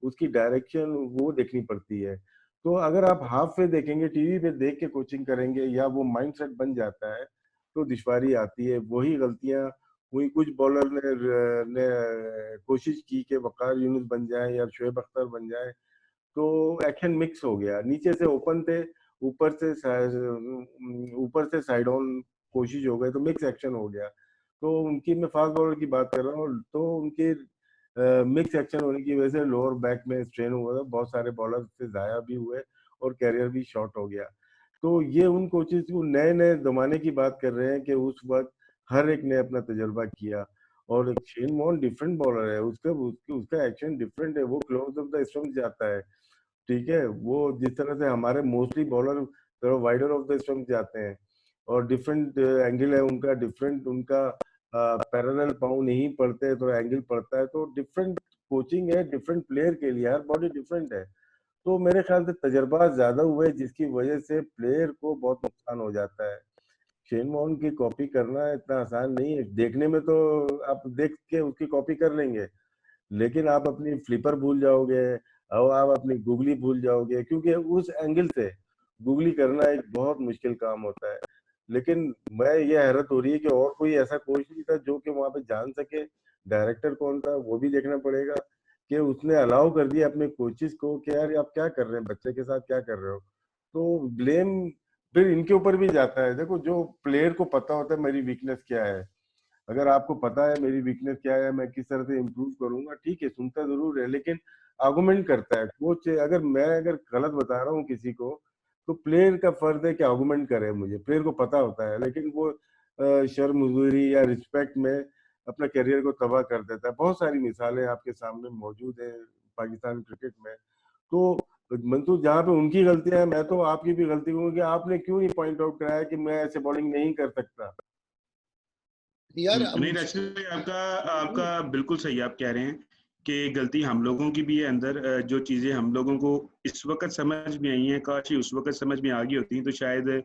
Speaker 1: उसकी डायरेक्शन वो देखनी पड़ती है। तो अगर आप हाफ वे देखेंगे, टीवी पे देख के कोचिंग करेंगे, या वो माइंडसेट बन जाता है, तो दुश्वारी आती है। वही गलतियां हुई, कुछ बॉलर ने कोशिश की कि वकार यूनुस बन जाए या शोएब अख्तर बन जाए, तो एक्शन मिक्स हो गया। नीचे से ओपन थे, ऊपर से साइड ऑन कोशिश हो गई, तो मिक्स एक्शन हो गया। तो उनकी, मैं फास्ट बॉलर की बात कर रहा हूँ, तो उनके मिक्स एक्शन होने की वजह से लोअर बैक में स्ट्रेन हुआ था, बहुत सारे बॉलर से जाया भी हुए और कैरियर भी शॉर्ट हो गया। तो ये उन कोचेज को नए नए जमाने की बात कर रहे हैं कि उस वक्त हर एक ने अपना तजर्बा किया। और शेन वॉर्न डिफरेंट बॉलर है, उसका एक्शन डिफरेंट है, वो क्लोज ऑफ द स्टंप जाता है, ठीक है। वो जिस तरह से हमारे मोस्टली बॉलर थोड़ा वाइडर ऑफ द स्टंप जाते हैं, और डिफरेंट एंगल है उनका, डिफरेंट उनका पैरेलल पाँव नहीं पड़ते, तो एंगल पड़ता है। तो डिफरेंट कोचिंग है डिफरेंट प्लेयर के लिए, हर बॉडी डिफरेंट है। तो मेरे ख्याल से तजर्बा ज्यादा हुआ है, जिसकी वजह से प्लेयर को बहुत नुकसान हो जाता है। शेन वॉर्न की कॉपी करना इतना आसान नहीं है। देखने में तो आप देख के उसकी कॉपी कर लेंगे, लेकिन आप अपनी फ्लिपर भूल जाओगे, और आप अपनी गूगली भूल जाओगे, क्योंकि उस एंगल से गूगली करना एक बहुत मुश्किल काम होता है। लेकिन मैं ये हैरत हो रही है कि और कोई ऐसा कोच नहीं था जो कि वहां पे जान सके। डायरेक्टर कौन था वो भी देखना पड़ेगा, कि उसने अलाउ कर दिया अपने कोचेस को कि यार आप क्या कर रहे हैं, बच्चे के साथ क्या कर रहे हो। तो ब्लेम फिर इनके ऊपर भी जाता है। देखो, जो प्लेयर को पता होता है मेरी वीकनेस क्या है, अगर आपको पता है मेरी वीकनेस क्या है, मैं किस तरह से इम्प्रूव करूंगा, ठीक है, सुनता जरूर है, लेकिन आर्गुमेंट करता है कोच। अगर गलत बता रहा हूँ किसी को, तो प्लेयर का फर्ज है कि आर्गुमेंट करे मुझे। प्लेयर को पता होता है, लेकिन वो शर्मजूरी या रिस्पेक्ट में अपना करियर को तबाह कर देता है। बहुत सारी मिसालें आपके सामने मौजूद है पाकिस्तान क्रिकेट में। तो मंसूर, जहाँ पे उनकी गलतियां हैं, मैं तो आपकी भी गलती कहूंगा कि आपने क्यों नहीं पॉइंट आउट कराया कि मैं ऐसे बॉलिंग नहीं कर सकता।
Speaker 2: यार
Speaker 3: नहीं रशीद भाई, आपका आपका बिल्कुल सही आप कह रहे हैं कि गलती हम लोगों की भी है अंदर। जो चीज़ें हम लोगों को इस वक्त समझ में आई हैं, काश ये उस वक्त समझ में आ गई होती तो शायद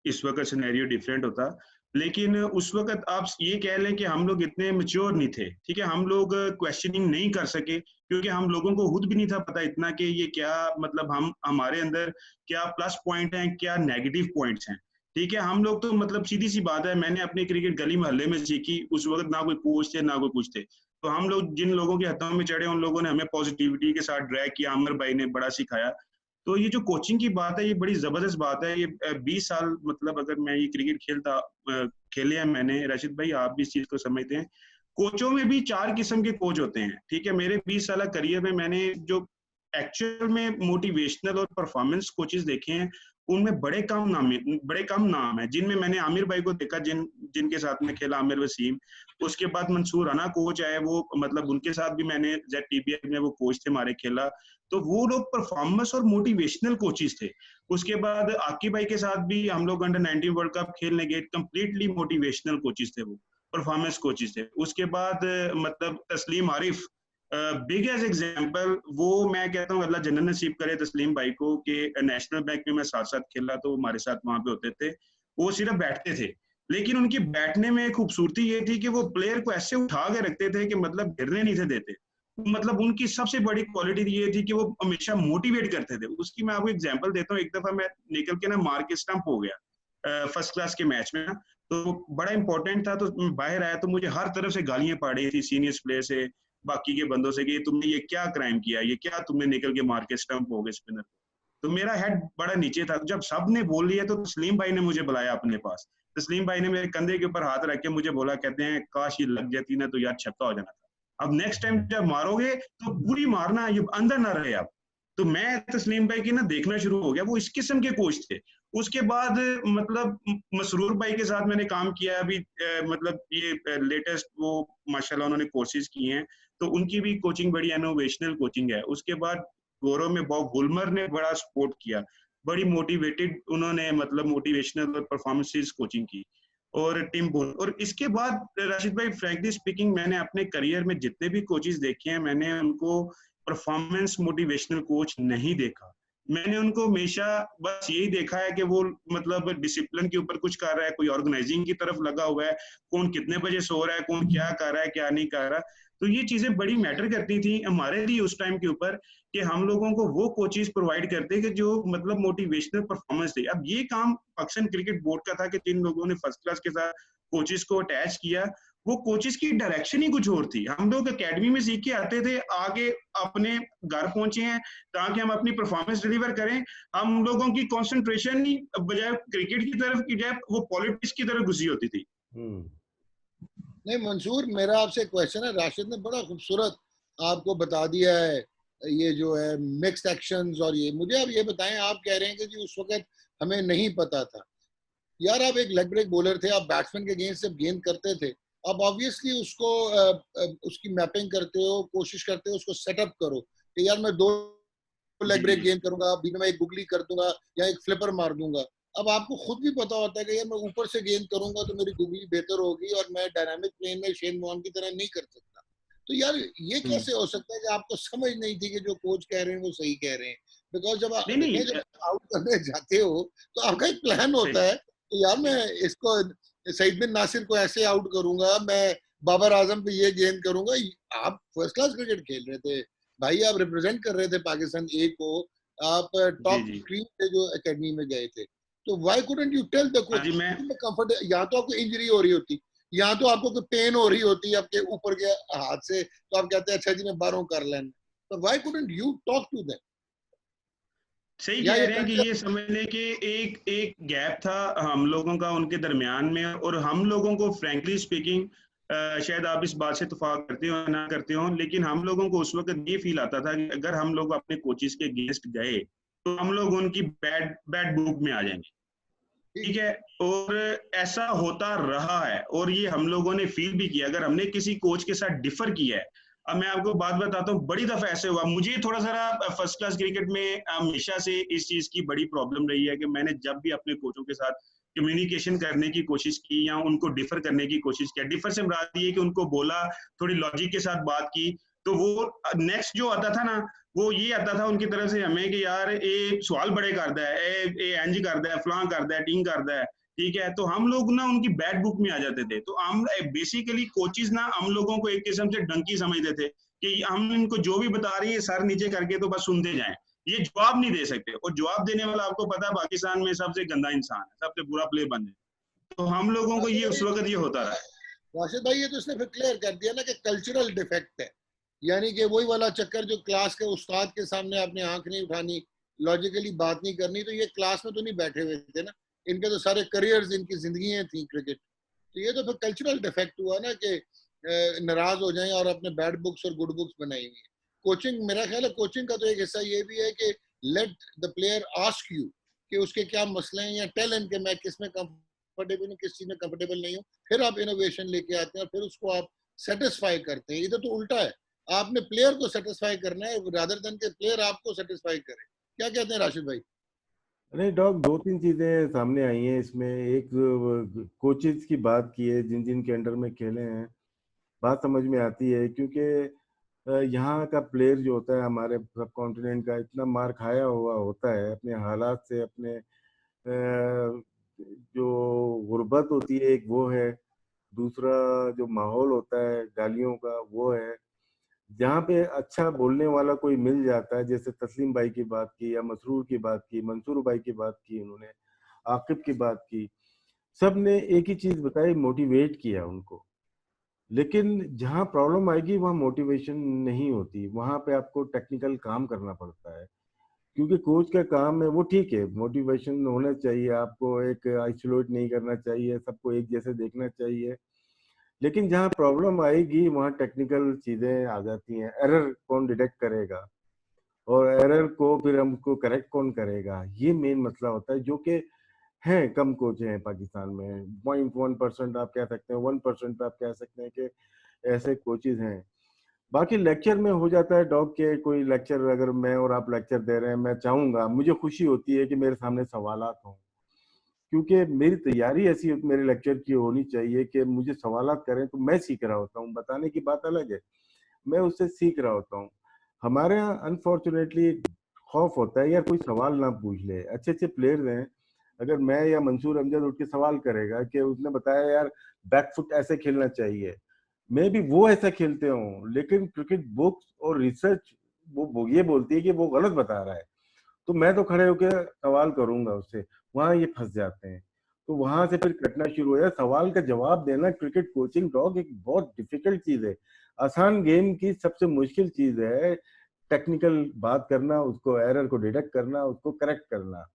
Speaker 3: इस वक्त सिनेरियो डिफरेंट होता। लेकिन उस वक्त आप ये कह लें कि हम लोग इतने मैच्योर नहीं थे, ठीक है, हम लोग क्वेश्चनिंग नहीं कर सके क्योंकि हम लोगों को खुद भी नहीं था पता इतना कि ये क्या, मतलब हम हमारे अंदर क्या प्लस पॉइंट हैं, क्या नेगेटिव पॉइंट्स हैं। ठीक है, हम लोग तो मतलब सीधी सी बात है, मैंने अपनी क्रिकेट गली मोहल्ले में सीखी, उस वक्त ना कोई कोच थे ना कोई कुछ थे। तो हम लोग जिन लोगों के हाथों में चढ़े उन लोगों ने हमें पॉजिटिविटी के साथ ड्रैग किया, आमिर भाई ने बड़ा सिखाया। तो ये जो कोचिंग की बात है ये बड़ी जबरदस्त बात है। ये 20 साल मतलब अगर मैं ये क्रिकेट खेले हैं मैंने, राशिद भाई आप भी इस चीज को समझते हैं, कोचों में भी 4 किस्म के कोच होते हैं। ठीक है, मेरे 20 साल करियर में मैंने जो एक्चुअल में मोटिवेशनल और परफॉर्मेंस कोचेस देखे हैं उनमें बड़े कम नाम है, जिनमें मैंने आमिर भाई को देखा, जिनके साथ में खेला, आमिर वसीम। उसके बाद मंसूर राना कोच आए, वो मतलब उनके साथ भी मैंने ZTBF में वो कोच थे हमारे खेला। तो वो लोग परफॉर्मेंस और मोटिवेशनल कोचेस थे। उसके बाद आकिब भाई के साथ भी हम लोग अंडर-19 वर्ल्ड कप खेलने गए, कंप्लीटली मोटिवेशनल कोचेस थे, वो परफॉर्मेंस कोचेस थे। उसके बाद मतलब तस्लीम आरिफ, बिग एज एग्जाम्पल, वो मैं कहता हूँ अल्लाह जन्नत नसीब करे तस्लीम भाई को, कि नेशनल बैंक में मैं साथ साथ खेला तो हमारे साथ वहां पे होते थे। वो सिर्फ बैठते थे, लेकिन उनकी बैठने में खूबसूरती ये थी कि वो प्लेयर को ऐसे उठा के रखते थे कि मतलब गिरने नहीं थे देते। मतलब उनकी सबसे बड़ी क्वालिटी ये थी कि वो हमेशा मोटिवेट करते थे। उसकी मैं आपको एग्जांपल देता हूँ। एक दफा मैं निकल के ना मार के स्टंप हो गया फर्स्ट क्लास के मैच में ना, तो बड़ा इंपॉर्टेंट था, तो मैं बाहर आया तो मुझे हर तरफ से गालियां पड़ रही थी सीनियर्स प्लेयर से, बाकी के बंदों से, कि तुमने ये क्या क्राइम किया, ये क्या तुमने निकल के मार के स्टंप हो गए स्पिनर। तो मेरा हेड बड़ा नीचे था। जब सब ने बोल लिया तो तस्लीम भाई ने मुझे बुलाया अपने पास। तस्लीम भाई ने मेरे कंधे के ऊपर हाथ रख के मुझे बोला, कहते हैं काश ये लग जाती ना तो यार छक्का हो जाना था। अब नेक्स्ट टाइम जब मारोगे तो पूरी मारना, ये अंदर ना रहे। अब तो मैं तस्लीम भाई की ना देखना शुरू हो गया, वो इस किस्म के कोच थे। उसके बाद मतलब मसरूर भाई के साथ मैंने काम किया अभी, मतलब ये लेटेस्ट वो माशाल्लाह उन्होंने कोर्सेज किए हैं, तो उनकी भी कोचिंग बड़ी इनोवेशनल कोचिंग है। उसके बाद गौरव में बॉब गुलमर ने बड़ा सपोर्ट किया, बड़ी मोटिवेटेड उन्होंने मतलब मोटिवेशनल और परफॉर्मेंसेस कोचिंग की, और टिम बोन। और इसके बाद राशिद भाई फ्रैंकली स्पीकिंग, मैंने अपने करियर में जितने भी कोचेस देखे हैं, मैंने उनको परफॉर्मेंस मोटिवेशनल कोच नहीं देखा। मैंने उनको हमेशा बस यही देखा है कि वो मतलब डिसिप्लिन के ऊपर कुछ कर रहा है, कोई ऑर्गेनाइजिंग की तरफ लगा हुआ है, कौन कितने बजे सो रहा है, कौन क्या कर रहा है, क्या नहीं कर रहा। तो ये चीजें बड़ी मैटर करती थी हमारे लिए उस टाइम के ऊपर, कि हम लोगों को वो कोचेस प्रोवाइड करते कि जो मतलब मोटिवेशनल परफॉर्मेंस थे। अब ये काम पाकिस्तान क्रिकेट बोर्ड का था कि जिन लोगों ने फर्स्ट क्लास के साथ कोचेस को अटैच किया, वो कोचेस की डायरेक्शन ही कुछ और थी। हम लोग एकेडमी में सीख के आते थे, आगे अपने घर पहुंचे हैं ताकि हम अपनी परफॉर्मेंस डिलीवर करें। हम लोगों की कंसंट्रेशन ही बजाय क्रिकेट की तरफ की जाए वो पॉलिटिक्स की तरफ घुसी होती थी।
Speaker 2: नहीं मंसूर, मेरा आपसे क्वेश्चन है, राशिद ने बड़ा खूबसूरत आपको बता दिया है ये जो है मिक्स्ड एक्शंस। और ये मुझे आप ये बताएं, आप कह रहे हैं कि जी उस वक्त हमें नहीं पता था। यार आप एक लेग ब्रेक बॉलर थे, आप बैट्समैन के अगेंस्ट जब गेंद करते थे, आप ऑब्वियसली उसको उसकी मैपिंग करते हो, कोशिश करते हो उसको सेटअप करो कि यार मैं 2 लेग ब्रेक गेंद करूंगा, बीच में एक गुगली कर दूंगा या एक फ्लिपर मार दूंगा। अब आपको खुद भी पता होता है कि यार मैं ऊपर से गेंद करूंगा तो मेरी गुगली बेहतर होगी और मैं डायनामिक प्लेन में शेन वॉर्न की तरह नहीं कर सकता। तो यार ये कैसे हो सकता है कि आपको समझ नहीं थी कि जो कोच कह रहे हैं वो सही कह रहे हैं? बिकॉज जब आप आउट करने जाते हो तो आपका एक प्लान होता है, तो यार मैं इसको सईद बिन नासिर को ऐसे आउट करूंगा, मैं बाबर आजम पे ये गेंद करूंगा। आप फर्स्ट क्लास क्रिकेट खेल रहे थे भाई, आप रिप्रेजेंट कर रहे थे पाकिस्तान ए को, आप टॉप स्क्रीन पे जो एकेडमी में गए थे, तो why couldn't you tell the coach? Comfort, या तो आपको इंजरी हो रही होती, या तो आपको कोई पेन हो रही होती आपके ऊपर के हाथ से, तो आप कहते हैं अच्छा जी मैं बाहरों कर लेना, तो why couldn't you talk to them?
Speaker 3: सही कह रहे हैं कि ये समझने के एक गैप था हम लोगों का उनके दरमियान में, और हम लोगों को फ्रैंकली स्पीकिंग शायद आप इस बात से इत्तेफाक करते हो ना करते हो, लेकिन हम लोगों को उस वक्त ये फील आता था कि अगर हम लोग अपने कोचेस के अगेंस्ट गए तो हम लोग उनकी बैड बुक में आ जाएंगे। ठीक है, और ऐसा होता रहा है और ये हम लोगों ने फील भी किया। अगर हमने किसी कोच के साथ डिफर किया है अब मैं आपको बात बताता हूँ, बड़ी दफा ऐसे हुआ मुझे थोड़ा सा फर्स्ट क्लास क्रिकेट में हमेशा से इस चीज की बड़ी प्रॉब्लम रही है कि मैंने जब भी अपने कोचों के साथ कम्युनिकेशन करने की कोशिश की या उनको डिफर करने की कोशिश किया, डिफर से मुराद ये कि उनको बोला, थोड़ी लॉजिक के साथ बात की, तो वो नेक्स्ट जो आता था ना, वो ये आता था उनकी तरफ से हमें कि यार ये सवाल बड़े करता है, ए एंज करता है, फलां करता है, टींग करता है, ठीक है। तो हम लोग ना उनकी बैड बुक में आ जाते थे। तो हम बेसिकली कोचिज ना हम लोगों को एक किस्म से डंकी समझते थे कि हम इनको जो भी बता रही है सर नीचे करके तो बस सुनते जाएं, ये जवाब नहीं दे सकते। और जवाब देने वाला आपको पता है पाकिस्तान में सबसे गंदा इंसान है, सबसे बुरा प्लेयर बन जाए। तो हम लोगों को ये उस वक्त ये होता रहा।
Speaker 2: राशिद भाई, ये तो इसने फिर क्लियर कर दिया ना कि कल्चरल डिफेक्ट है, यानी कि वही वाला चक्कर जो क्लास के उस्ताद के सामने आपने आंख नहीं उठानी, लॉजिकली बात नहीं करनी, तो ये क्लास में तो नहीं बैठे हुए थे ना, इनके तो सारे करियर्स, इनकी जिंदगियां थी क्रिकेट। तो ये तो फिर कल्चरल डिफेक्ट हुआ ना कि नाराज हो जाएं और अपने बैड बुक्स और गुड बुक्स बनाई हुई है। कोचिंग, मेरा ख्याल है कोचिंग का तो एक हिस्सा ये भी है कि let the player ask you कि उसके क्या मसले हैं, या टेल हिम कि मैं किस में कंफर्टेबल हूँ, किस चीज में कंफर्टेबल नहीं हूँ, फिर आप इनोवेशन लेके आते हैं और फिर उसको आप सेटिस्फाई करते हैं। इधर तो उल्टा है, आपने प्लेयर को सेटिस्फाई करना है रादर देन के प्लेयर आपको सेटिस्फाई करे। क्या कहते हैं राशिद भाई?
Speaker 1: नहीं डॉग, दो तीन चीजें सामने आई हैं इसमें। एक, कोचेज की बात की है जिन जिन के अंडर में खेले हैं, बात समझ में आती है क्योंकि यहाँ का प्लेयर जो होता है हमारे सब कॉन्टिनेंट का इतना मार खाया हुआ होता है अपने हालात से, अपने जो गुर्बत होती है एक वो है, दूसरा जो माहौल होता है गालियों का वो है। जहाँ पे अच्छा बोलने वाला कोई मिल जाता है, जैसे तस्लीम भाई की बात की या मसरूर की बात की, मंसूर भाई की बात की, उन्होंने आकिब की बात की, सब ने एक ही चीज बताई, मोटिवेट किया उनको। लेकिन जहाँ प्रॉब्लम आएगी वहाँ मोटिवेशन नहीं होती, वहाँ पे आपको टेक्निकल काम करना पड़ता है। क्योंकि कोच का काम है वो, ठीक है मोटिवेशन होना चाहिए, आपको एक आइसोलेट नहीं करना चाहिए, सबको एक जैसे देखना चाहिए। लेकिन जहाँ प्रॉब्लम आएगी वहाँ टेक्निकल चीजें आ जाती हैं। एरर कौन डिटेक्ट करेगा और एरर को फिर हमको करेक्ट कौन करेगा, ये मेन मसला होता है। जो कि हैं कम कोच हैं पाकिस्तान में, 0.1% आप कह सकते हैं, 1% पे आप कह सकते हैं कि ऐसे कोचेज हैं। बाकी लेक्चर में हो जाता है डॉग के, कोई लेक्चर अगर मैं और आप लेक्चर दे रहे हैं, मैं चाहूंगा, मुझे खुशी होती है कि मेरे सामने सवालात हों, क्योंकि मेरी तैयारी ऐसी मेरे लेक्चर की होनी चाहिए कि मुझे सवालात करें तो मैं सीख रहा होता हूँ। बताने की बात अलग है, मैं उससे सीख रहा होता हूँ। हमारे यहाँ अनफॉर्चुनेटली खौफ होता है यार कोई सवाल ना पूछ ले। अच्छे अच्छे प्लेयर्स हैं, अगर मैं या मंसूर अमजद उठ के सवाल करेगा कि उसने बताया यार बैकफुट ऐसे खेलना चाहिए, मैं भी वो ऐसा खेलते हूँ, लेकिन क्रिकेट बुक्स और रिसर्च वो ये बोलती है कि वो गलत बता रहा है, तो मैं तो खड़े होकर सवाल करूंगा उससे। वहां ये फंस जाते हैं, तो वहां से फिर कटना शुरू हो जाए। सवाल का जवाब देना क्रिकेट कोचिंग डॉग एक बहुत डिफिकल्ट चीज है। आसान गेम की सबसे मुश्किल चीज है टेक्निकल बात करना, उसको एरर को डिटेक्ट करना, उसको करेक्ट करना।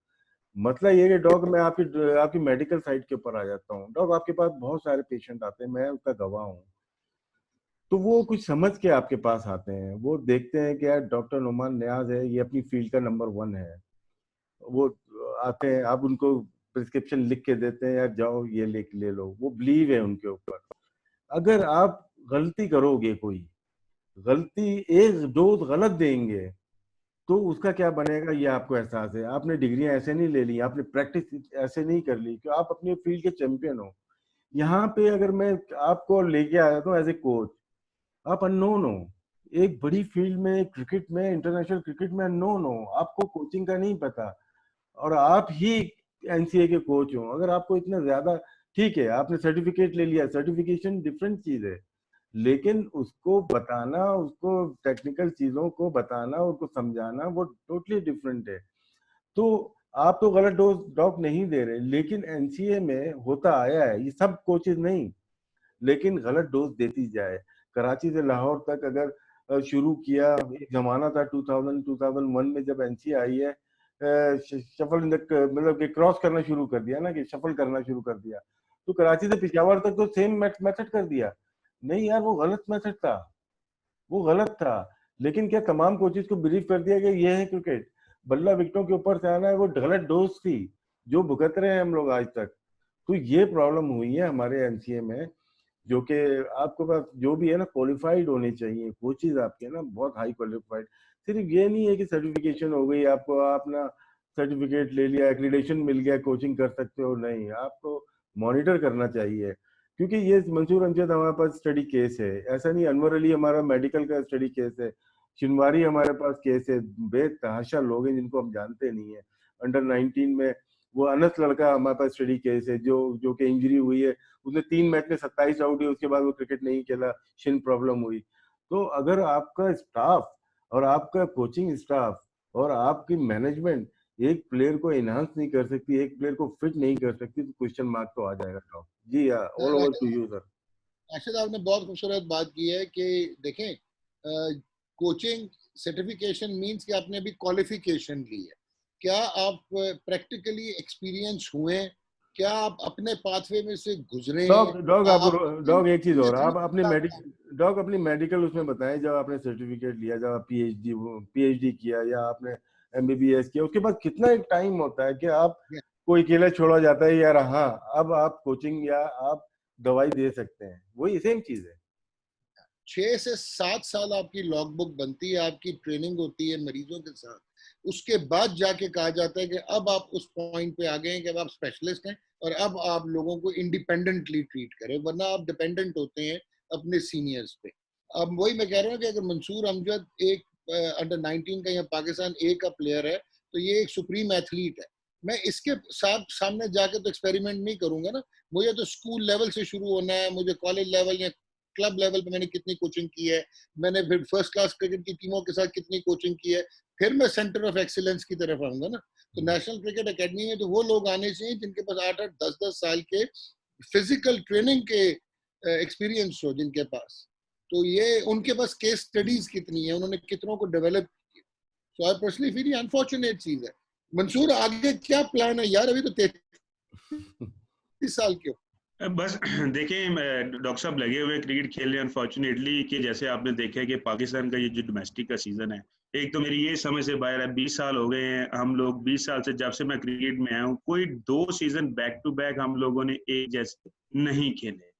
Speaker 1: मतलब ये कि डॉग, मैं आपकी आपकी मेडिकल साइड के ऊपर आ जाता हूँ। डॉग आपके पास बहुत सारे पेशेंट आते हैं, मैं उसका गवाह हूँ। तो वो कुछ समझ के आपके पास आते हैं, वो देखते हैं कि यार डॉक्टर नुमान नियाज है, ये अपनी फील्ड का नंबर 1 है। वो आते हैं, आप उनको प्रिस्क्रिप्शन लिख के देते हैं, यार जाओ ये ले लो, वो बिलीव है उनके ऊपर। अगर आप गलती करोगे, कोई गलती, एक डोज गलत देंगे, तो उसका क्या बनेगा ये आपको एहसास है। आपने डिग्रियां ऐसे नहीं ले ली, आपने प्रैक्टिस ऐसे नहीं कर ली कि आप अपने फील्ड के चैंपियन हो। यहाँ पे अगर मैं आपको लेके आया हूँ एज ए कोच, आप अननोन हो एक बड़ी फील्ड में, क्रिकेट में, इंटरनेशनल क्रिकेट में अननोन हो, आपको कोचिंग का नहीं पता, और आप ही एनसीए के कोच हो। अगर आपको इतना ज्यादा, ठीक है आपने सर्टिफिकेट ले लिया, सर्टिफिकेशन डिफरेंट चीज है, लेकिन उसको बताना, उसको टेक्निकल चीजों को बताना, उसको समझाना, वो टोटली डिफरेंट है। तो आप तो गलत डोज डॉक नहीं दे रहे, लेकिन एनसीए में होता आया है, ये सब कोचेज नहीं, लेकिन गलत डोज देती जाए। कराची से लाहौर तक अगर शुरू किया, एक जमाना था 2001 में जब एनसीए आई है, शफल मतलब कि क्रॉस करना शुरू कर दिया ना, कि शफल करना शुरू कर दिया, तो कराची से पिशावर तक तो सेम मेथड कर दिया। नहीं यार, वो गलत मेथड था, वो गलत था। लेकिन क्या तमाम कोचेस को बिलीव कर दिया कि ये है क्रिकेट, बल्ला विकेटों के ऊपर से आना है, वो गलत डोज थी जो भुगत रहे हैं हम लोग आज तक। तो ये प्रॉब्लम हुई है हमारे एनसीए में। जो कि आपके पास जो भी है ना क्वालिफाइड होने चाहिए, कोचेज आपके ना बहुत हाई क्वालिफाइड। सिर्फ ये नहीं है कि सर्टिफिकेशन हो गई आपको, आप ना सर्टिफिकेट ले लिया, एक्रीडेशन मिल गया, कोचिंग कर सकते हो, नहीं, आपको मॉनिटर करना चाहिए। क्योंकि ये मंसूर अमजद हमारे पास स्टडी केस है, ऐसा नहीं, अनवर अली हमारा मेडिकल का स्टडी केस है, शिनवारी हमारे पास केस है, बेतहाशा लोग हैं जिनको हम जानते नहीं है। अंडर 19 में वो अनस लड़का हमारे पास स्टडी केस है, जो कि इंजरी हुई है, उसने 3 मैच में 27 आउट हुई, उसके बाद वो क्रिकेट नहीं खेला, शिन प्रॉब्लम हुई। तो अगर आपका स्टाफ और आपका कोचिंग स्टाफ और आपकी मैनेजमेंट एक प्लेयर को एनहांस नहीं कर सकती, एक प्लेयर को फिट नहीं कर सकती, तो क्वेश्चन मार्क तो आ जाएगा टॉप। जी हाँ, all over to you sir.
Speaker 2: Rashid आपने बहुत खूबसूरत बात की है कि देखें, कोचिंग सर्टिफिकेशन मींस कि आपने अभी क्वालिफिकेशन ली है। क्या आप प्रैक्टिकली एक्सपीरियंस हुए, क्या आप अपने पाथवे में से गुजरे?
Speaker 1: डॉग एक चीज और, आप अपनी मेडिकल उसमें बताएं, जब आपने सर्टिफिकेट लिया, जब आप पीएचडी किया या आपने एमबीबीएस किया, उसके बाद कितना एक टाइम होता है कि आप कोई अकेला छोड़ा जाता है यार, हाँ अब आप कोचिंग या आप दवाई दे सकते हैं, वही सेम चीज है।
Speaker 2: 6 से 7 साल आपकी लॉग बुक बनती है, आपकी ट्रेनिंग होती है मरीजों के साथ, उसके बाद जाके कहा जाता है कि अब आप उस पॉइंट पे आ गए हैं कि अब आप स्पेशलिस्ट हैं और अब आप लोगों को इंडिपेंडेंटली ट्रीट करें, वरना आप डिपेंडेंट होते हैं अपने सीनियर्स पे। अब वही मैं कह रहा हूँ कि अगर मंसूर अमजद एक अंडर 19 का या पाकिस्तान ए का प्लेयर है, तो ये एक सुप्रीम एथलीट है। मैं इसके सामने जाके तो एक्सपेरिमेंट नहीं करूंगा ना, मुझे तो स्कूल लेवल से शुरू होना है, मुझे कॉलेज लेवल या क्लब लेवल पे मैंने कितनी कोचिंग की है, मैंने फिर फर्स्ट क्लास क्रिकेट की टीमों के साथ कितनी कोचिंग की है, फिर मैं सेंटर ऑफ एक्सीलेंस की तरफ आऊंगा ना। तो नेशनल क्रिकेट एकेडमी में तो वो लोग आने चाहिए जिनके पास 8-8, 10-10 साल के फिजिकल ट्रेनिंग के एक्सपीरियंस हो जिनके पास। तो ये उनके पास केस स्टडीज कितनी है, उन्होंने कितनों को डेवलप किया। सो आई पर्सनली फील ये अनफॉर्चुनेट चीज है। मंसूर, आगे क्या प्लान है यार? अभी तो 33 साल के हो।
Speaker 3: बस देखें, डॉक्टर साहब लगे हुए क्रिकेट खेल रहे हैं अनफॉर्चुनेटली, कि जैसे आपने देखा है कि पाकिस्तान का ये जो डोमेस्टिक का सीजन है, एक तो मेरी ये समझ से बाहर है। 20 साल हो गए हैं हम लोग, 20 साल से जब से मैं क्रिकेट में आया हूँ, कोई 2 सीजन बैक टू बैक हम लोगों ने एक जैसे नहीं खेले।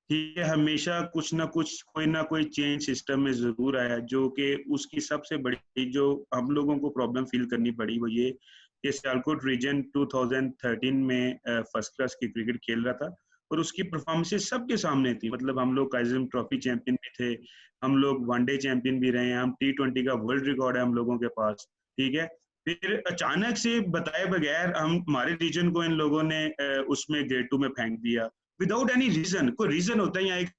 Speaker 3: ठीक है, हमेशा कुछ ना कुछ, कोई ना कोई चेंज सिस्टम में जरूर आया, जो कि उसकी सबसे बड़ी जो हम लोगों को प्रॉब्लम फील करनी पड़ी वो ये कि सियालकोट रीजन 2013 में फर्स्ट क्लास की क्रिकेट खेल रहा था और उसकी परफॉर्मेंसेस सबके सामने थी। मतलब हम लोग काइजम ट्रॉफी चैंपियन भी थे, हम लोग वनडे चैंपियन भी रहे हैं, हम T20 का वर्ल्ड रिकॉर्ड है हम लोगों के पास। ठीक है, फिर अचानक से बताए बगैर हमारे रीजन को इन लोगों ने उसमें ग्रेड 2 में फेंक दिया विदाउट एनी रीजन। कोई रीजन होता है या एक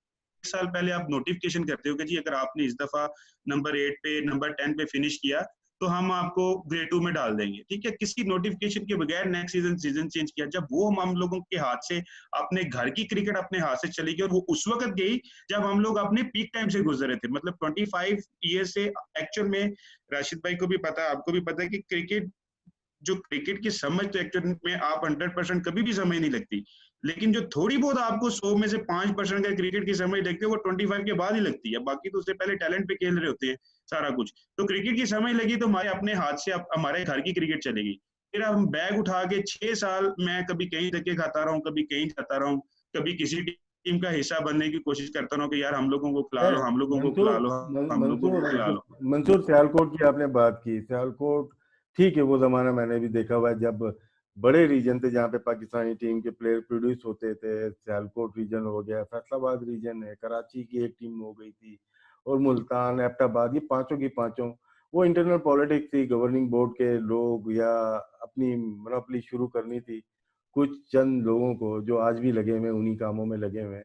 Speaker 3: साल पहले आप नोटिफिकेशन करते हो कि जी अगर आपने इस दफा नंबर 8 पे, नंबर 10 पे फिनिश किया तो हम आपको ग्रेड 2 में डाल देंगे। ठीक है, किसी नोटिफिकेशन के बगैर नेक्स्ट सीजन चेंज किया। जब वो हम लोगों के हाथ से, अपने घर की क्रिकेट अपने हाथ से चली गई, और वो उस वक्त गई जब हम लोग अपने पीक टाइम से गुजरे थे। मतलब 25 ईयर से एक्चुअल में, राशिद भाई को भी पता है, आपको भी पता है कि क्रिकेट की समझ तो एक्चुअल में आप 100% कभी भी समझ नहीं लगती, लेकिन जो थोड़ी बहुत आपको 100 में से 5% का क्रिकेट की समझ लगती है वो 25 के बाद ही लगती है। बाकी तो उससे पहले टैलेंट पे खेल रहे होते हैं सारा कुछ। तो क्रिकेट की समझ लगी तो हमारे अपने हाथ से हमारे घर की क्रिकेट चलेगी। फिर हम बैग उठा के 6 साल मैं कभी कहीं धक्के खाता रहा हूँ, कभी कहीं जाता रहा हूँ, कभी किसी टीम का हिस्सा बनने की कोशिश करता रहा हूँ कि यार हम लोगों को खिला लो, हम लोगों को खिला लो, हम लोगों को खिला लो।
Speaker 1: मंसूर, सियालकोट की आपने बात की, सियालकोट ठीक है, वो जमाना मैंने भी देखा हुआ है जब बड़े रीजन थे जहाँ पे पाकिस्तानी टीम के प्लेयर प्रोड्यूस होते थे। सियालकोट रीजन हो गया, फैसलाबाद रीजन है, कराची की एक टीम हो गई थी, और मुल्तान, एबटाबाद, ये पांचों की पांचों, वो इंटरनल पॉलिटिक्स थी, गवर्निंग बोर्ड के लोग या अपनी मोनोपोली शुरू करनी थी कुछ चंद लोगों को जो आज भी लगे हुए उन्हीं कामों में लगे हुए।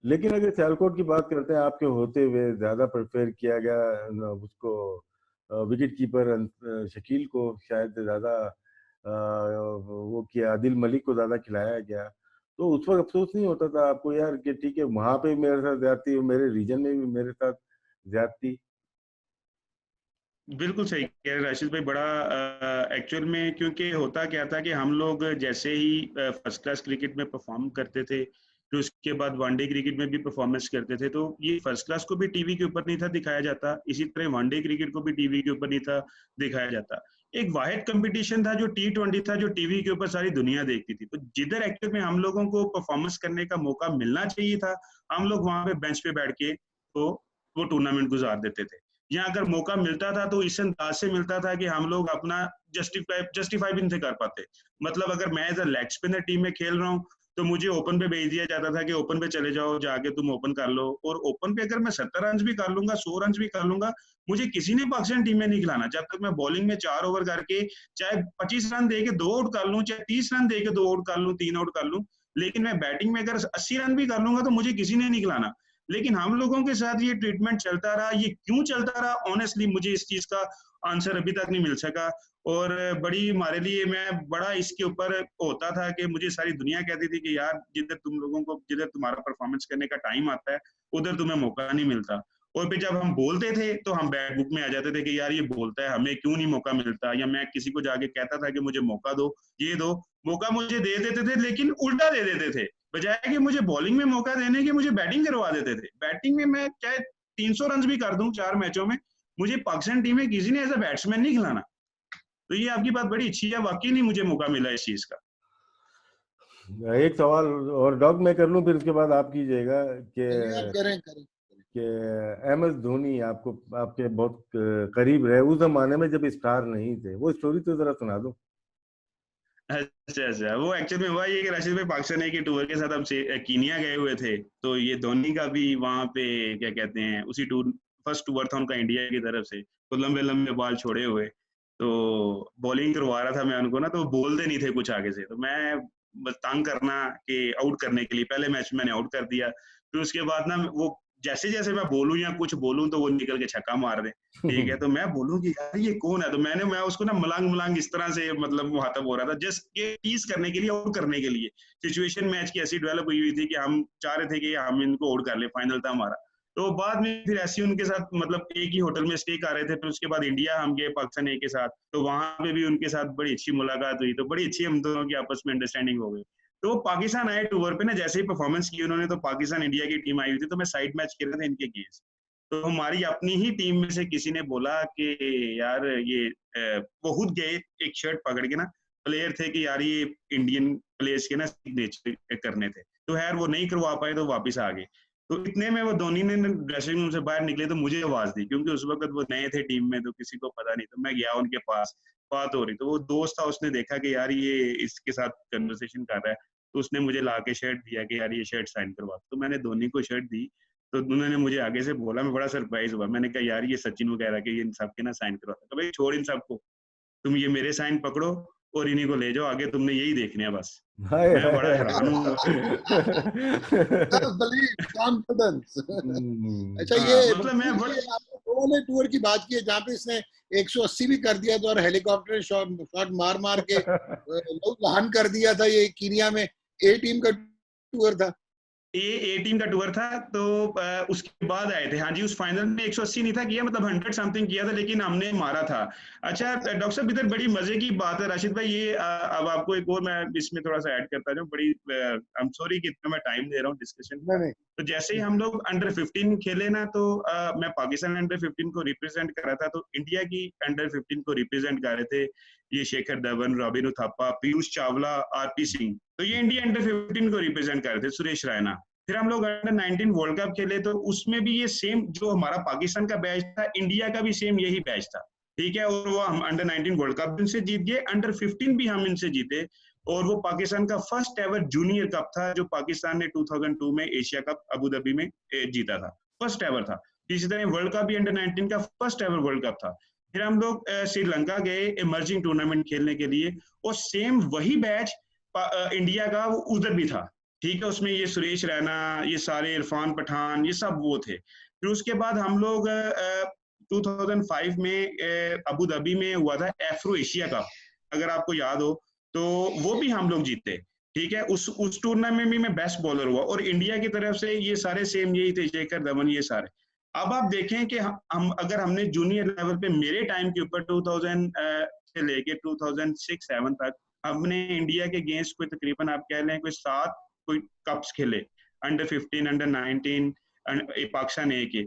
Speaker 1: लेकिन अगर सियालकोट की बात करते हैं, आपके होते हुए ज्यादा प्रेफर किया गया उसको, विकेट कीपर शकील को शायद ज्यादा वो किया, आदिल मलिक को ज्यादा खिलाया गया। तो उस वक्त अफसोस नहीं होता था आपको यार कि ठीक है वहां पे भी मेरे साथ ज्यादती, मेरे रीजन में भी मेरे साथ ज्यादती?
Speaker 3: बिल्कुल सही कह रहे राशिद भाई। बड़ा एक्चुअल में, क्योंकि होता क्या था कि हम लोग जैसे ही फर्स्ट क्लास क्रिकेट में परफॉर्म करते थे, फिर उसके बाद वनडे क्रिकेट में भी परफॉर्मेंस करते थे, तो ये फर्स्ट क्लास को भी टीवी के ऊपर नहीं था दिखाया जाता, इसी तरह वनडे क्रिकेट को भी टीवी के ऊपर नहीं था दिखाया जाता। एक वाहिद कंपटीशन था जो T20 था, जो टीवी के ऊपर सारी दुनिया देखती थी। तो जिधर एक्चुअल में हम लोगों को परफॉर्मेंस करने का मौका मिलना चाहिए था, हम लोग वहां पे बेंच पे बैठ के तो वो टूर्नामेंट गुजार देते थे। यहाँ अगर मौका मिलता था तो इस अंदाज से मिलता था कि हम लोग अपना जस्टिफाई भी नहीं कर पाते। मतलब अगर मैं as a leg spinner team में खेल रहा हूँ तो मुझे ओपन पे भेज दिया जाता था कि ओपन पे चले जाओ, जाके तुम ओपन कर लो। और ओपन पे अगर मैं 70 रन भी कर लूंगा, 100 रन भी कर लूंगा, मुझे किसी ने पाकिस्तान टीम में नहीं खिलाना। जब तक मैं बॉलिंग में 4 ओवर करके चाहे 25 रन दे के 2 आउट कर लूं, चाहे 30 रन दे के 2 आउट कर लूं, 3 आउट कर लूं, लेकिन मैं बैटिंग में अगर 80 रन भी कर लूंगा तो मुझे किसी ने नहीं खिलाना। लेकिन हम लोगों के साथ ये ट्रीटमेंट चलता रहा। ये क्यों चलता रहा, ऑनेस्टली मुझे इस चीज का आंसर अभी तक नहीं मिल सका। और बड़ी हमारे लिए मैं बड़ा इसके ऊपर होता था कि मुझे सारी दुनिया कहती थी कि यार जिधर तुम लोगों को, जिधर तुम्हारा परफॉर्मेंस करने का टाइम आता है, उधर तुम्हें मौका नहीं मिलता। और फिर जब हम बोलते थे तो हम बैड बुक में आ जाते थे कि यार ये बोलता है, हमें क्यों नहीं मौका मिलता। या मैं किसी को जाके कहता था कि मुझे मौका दो, ये दो। मौका मुझे दे देते थे, लेकिन उल्टा दे देते थे। बजाय कि मुझे बॉलिंग में मौका देने के, मुझे बैटिंग करवा देते थे। बैटिंग में मैं चाहे 300 रन भी कर दूं 4 मैचों में, मुझे पाकिस्तान टीम में किसी ने एज अ बैट्समैन नहीं खिलाना। तो ये आपकी बात बड़ी अच्छी है, वाकई नहीं मुझे मौका मिला इस चीज का।
Speaker 1: एक सवाल और डॉग मैं कर लूं, फिर उसके बाद आप कीजिएगा
Speaker 2: चलिए आप
Speaker 1: कि
Speaker 2: करें।
Speaker 1: MS धोनी आपको, आपके बहुत करीब रहे उस जमाने में जब स्टार नहीं थे, वो स्टोरी तो जरा सुना दो।
Speaker 3: अच्छा अच्छा, वो एक्चुअल में हुआ ये कि राशिद भाई पाकिस्तान के टूर के साथ हम कीनिया गए हुए थे। तो ये धोनी का भी वहां पे क्या कहते हैं, उसी टूर, फर्स्ट टूर था उनका इंडिया की तरफ से। तो लंबे लंबे बाल छोड़े हुए, तो बॉलिंग करवा रहा था मैं उनको ना, तो बोलते नहीं थे कुछ आगे से। तो मैं बस तंग करना कि आउट करने के लिए पहले मैच में मैंने आउट कर दिया। फिर उसके बाद ना वो जैसे जैसे मैं बोलूं या कुछ बोलूं तो वो निकल के छक्का मार दे। ठीक है, तो मैं बोलूं कि यार ये कौन है, तो मैं उसको ना मलांग मलांग इस तरह से मतलब मुहातब हो रहा था, जस्ट ये टीज करने के लिए, आउट करने के लिए। सिचुएशन मैच की ऐसी डेवलप हुई हुई थी कि हम चाह रहे थे कि हम इनको आउट कर ले, फाइनल था हमारा। तो बाद में फिर ऐसे उनके साथ मतलब एक ही होटल में स्टे कर रहे थे। फिर उसके बाद इंडिया हम गए पाकिस्तान ए के साथ, तो वहां पे भी उनके साथ बड़ी अच्छी मुलाकात हुई। तो बड़ी अच्छी हम दोनों की आपस में अंडरस्टैंडिंग हो गई। तो पाकिस्तान आए टूर पे ना, जैसे ही परफॉर्मेंस की उन्होंने, तो पाकिस्तान इंडिया की टीम आई हुई थी, तो मैं साइड मैच खेल रहा था इनके अगेंस्ट। तो हमारी अपनी ही टीम में से किसी ने बोला कि यार ये वो खुद गए एक शर्ट पकड़ के ना, प्लेयर थे कि यार ये इंडियन प्लेयर्स के ना सिग्नेचर करने थे, तो यार वो नहीं करवा पाए तो वापस आ गए। तो इतने में वो धोनी ने ड्रेसिंग रूम से बाहर निकले तो मुझे आवाज दी, क्योंकि उस वक्त वो नए थे टीम में तो किसी को पता नहीं। तो मैं गया उनके पास, बात हो रही, तो वो दोस्त था, उसने देखा कि यार ये इसके साथ कन्वर्सेशन कर रहा है, तो उसने मुझे ला के शर्ट दिया कि यार ये शर्ट साइन करवा। तो मैंने धोनी को शर्ट दी, तो उन्होंने मुझे आगे से बोला, मैं बड़ा सरप्राइज हुआ। मैंने कहा यार ये सचिन वगैरह के, ये इन सब के ना साइन करवा। तो भाई छोड़ इन सबको, तुम ये मेरे साइन पकड़ो और इन्हीं को ले जाओ आगे, तुमने यही देखने है बस।
Speaker 1: हाय
Speaker 3: मैं बड़ा हैरान हूँ।
Speaker 2: कॉन्फिडेंस। अच्छा
Speaker 3: मतलब मैं
Speaker 2: ये आपने गोवा में टूर की बात की है जहाँ पे इसने 180 भी कर दिया था और हेलीकॉप्टर शॉट मार मार के लोग लहान कर दिया था। ये कीनिया में ए टीम का टूर था।
Speaker 3: ए टीम का टूर था, तो उसके बाद आए थे। हाँ जी, उस फाइनल में 180 नहीं था किया, मतलब 100 समथिंग किया था, लेकिन हमने मारा था। अच्छा डॉक्टर साहब, इधर बड़ी मजे की बात है राशिद भाई, ये अब आपको एक और मैं इसमें थोड़ा सा ऐड करता जाऊँ। बड़ी आई एम सॉरी कि इतना मैं टाइम दे रहा हूँ डिस्कशन का।
Speaker 2: नहीं
Speaker 3: तो जैसे ही हम लोग अंडर 15 खेले ना, तो मैं पाकिस्तान अंडर 15 को रिप्रेजेंट कर रहा था, तो इंडिया की अंडर 15 को रिप्रेजेंट कर रहे थे ये शेखर धवन, रॉबिन उथप्पा, पीयूष चावला, आरपी सिंह। तो ये इंडिया अंडर 15 को रिप्रेजेंट कर रहे थे, सुरेश रैना। फिर हम लोग अंडर 19 वर्ल्ड कप खेले, तो उसमें भी ये सेम जो हमारा पाकिस्तान का बैच था, इंडिया का भी सेम यही बैच था। ठीक है, और वो हम अंडर 19 वर्ल्ड कप इनसे जीत गए, अंडर 15 भी हम इनसे जीते। और वो पाकिस्तान का फर्स्ट एवर जूनियर कप था जो पाकिस्तान ने 2002 में एशिया कप अबू धाबी में जीता था, फर्स्ट एवर था। इसी तरह वर्ल्ड कप भी अंडर 19 का फर्स्ट एवर वर्ल्ड कप था। फिर हम लोग श्रीलंका गए इमर्जिंग टूर्नामेंट खेलने के लिए, और सेम वही बैच इंडिया का उधर भी था। ठीक है, उसमें ये सुरेश रैना, ये सारे इरफान पठान, ये सब वो थे। फिर उसके बाद हम लोग 2005 में अबू धाबी में हुआ था एफ्रो एशिया कप, अगर आपको याद हो, तो वो भी हम लोग जीते। ठीक है, उस टूर्नामेंट में मैं बेस्ट बॉलर हुआ, और इंडिया की तरफ से ये सारे सेम यही थे, शेखर धवन, ये सारे। अब आप देखें कि हम अगर हमने जूनियर लेवल पे मेरे टाइम के ऊपर 2000 से लेके 2006-7 तक हमने इंडिया के अगेंस्ट कोई तकरीबन आप कह लें कोई 7 कोई कप्स खेले, अंडर 15, अंडर 19 पाकिस्तान ए के।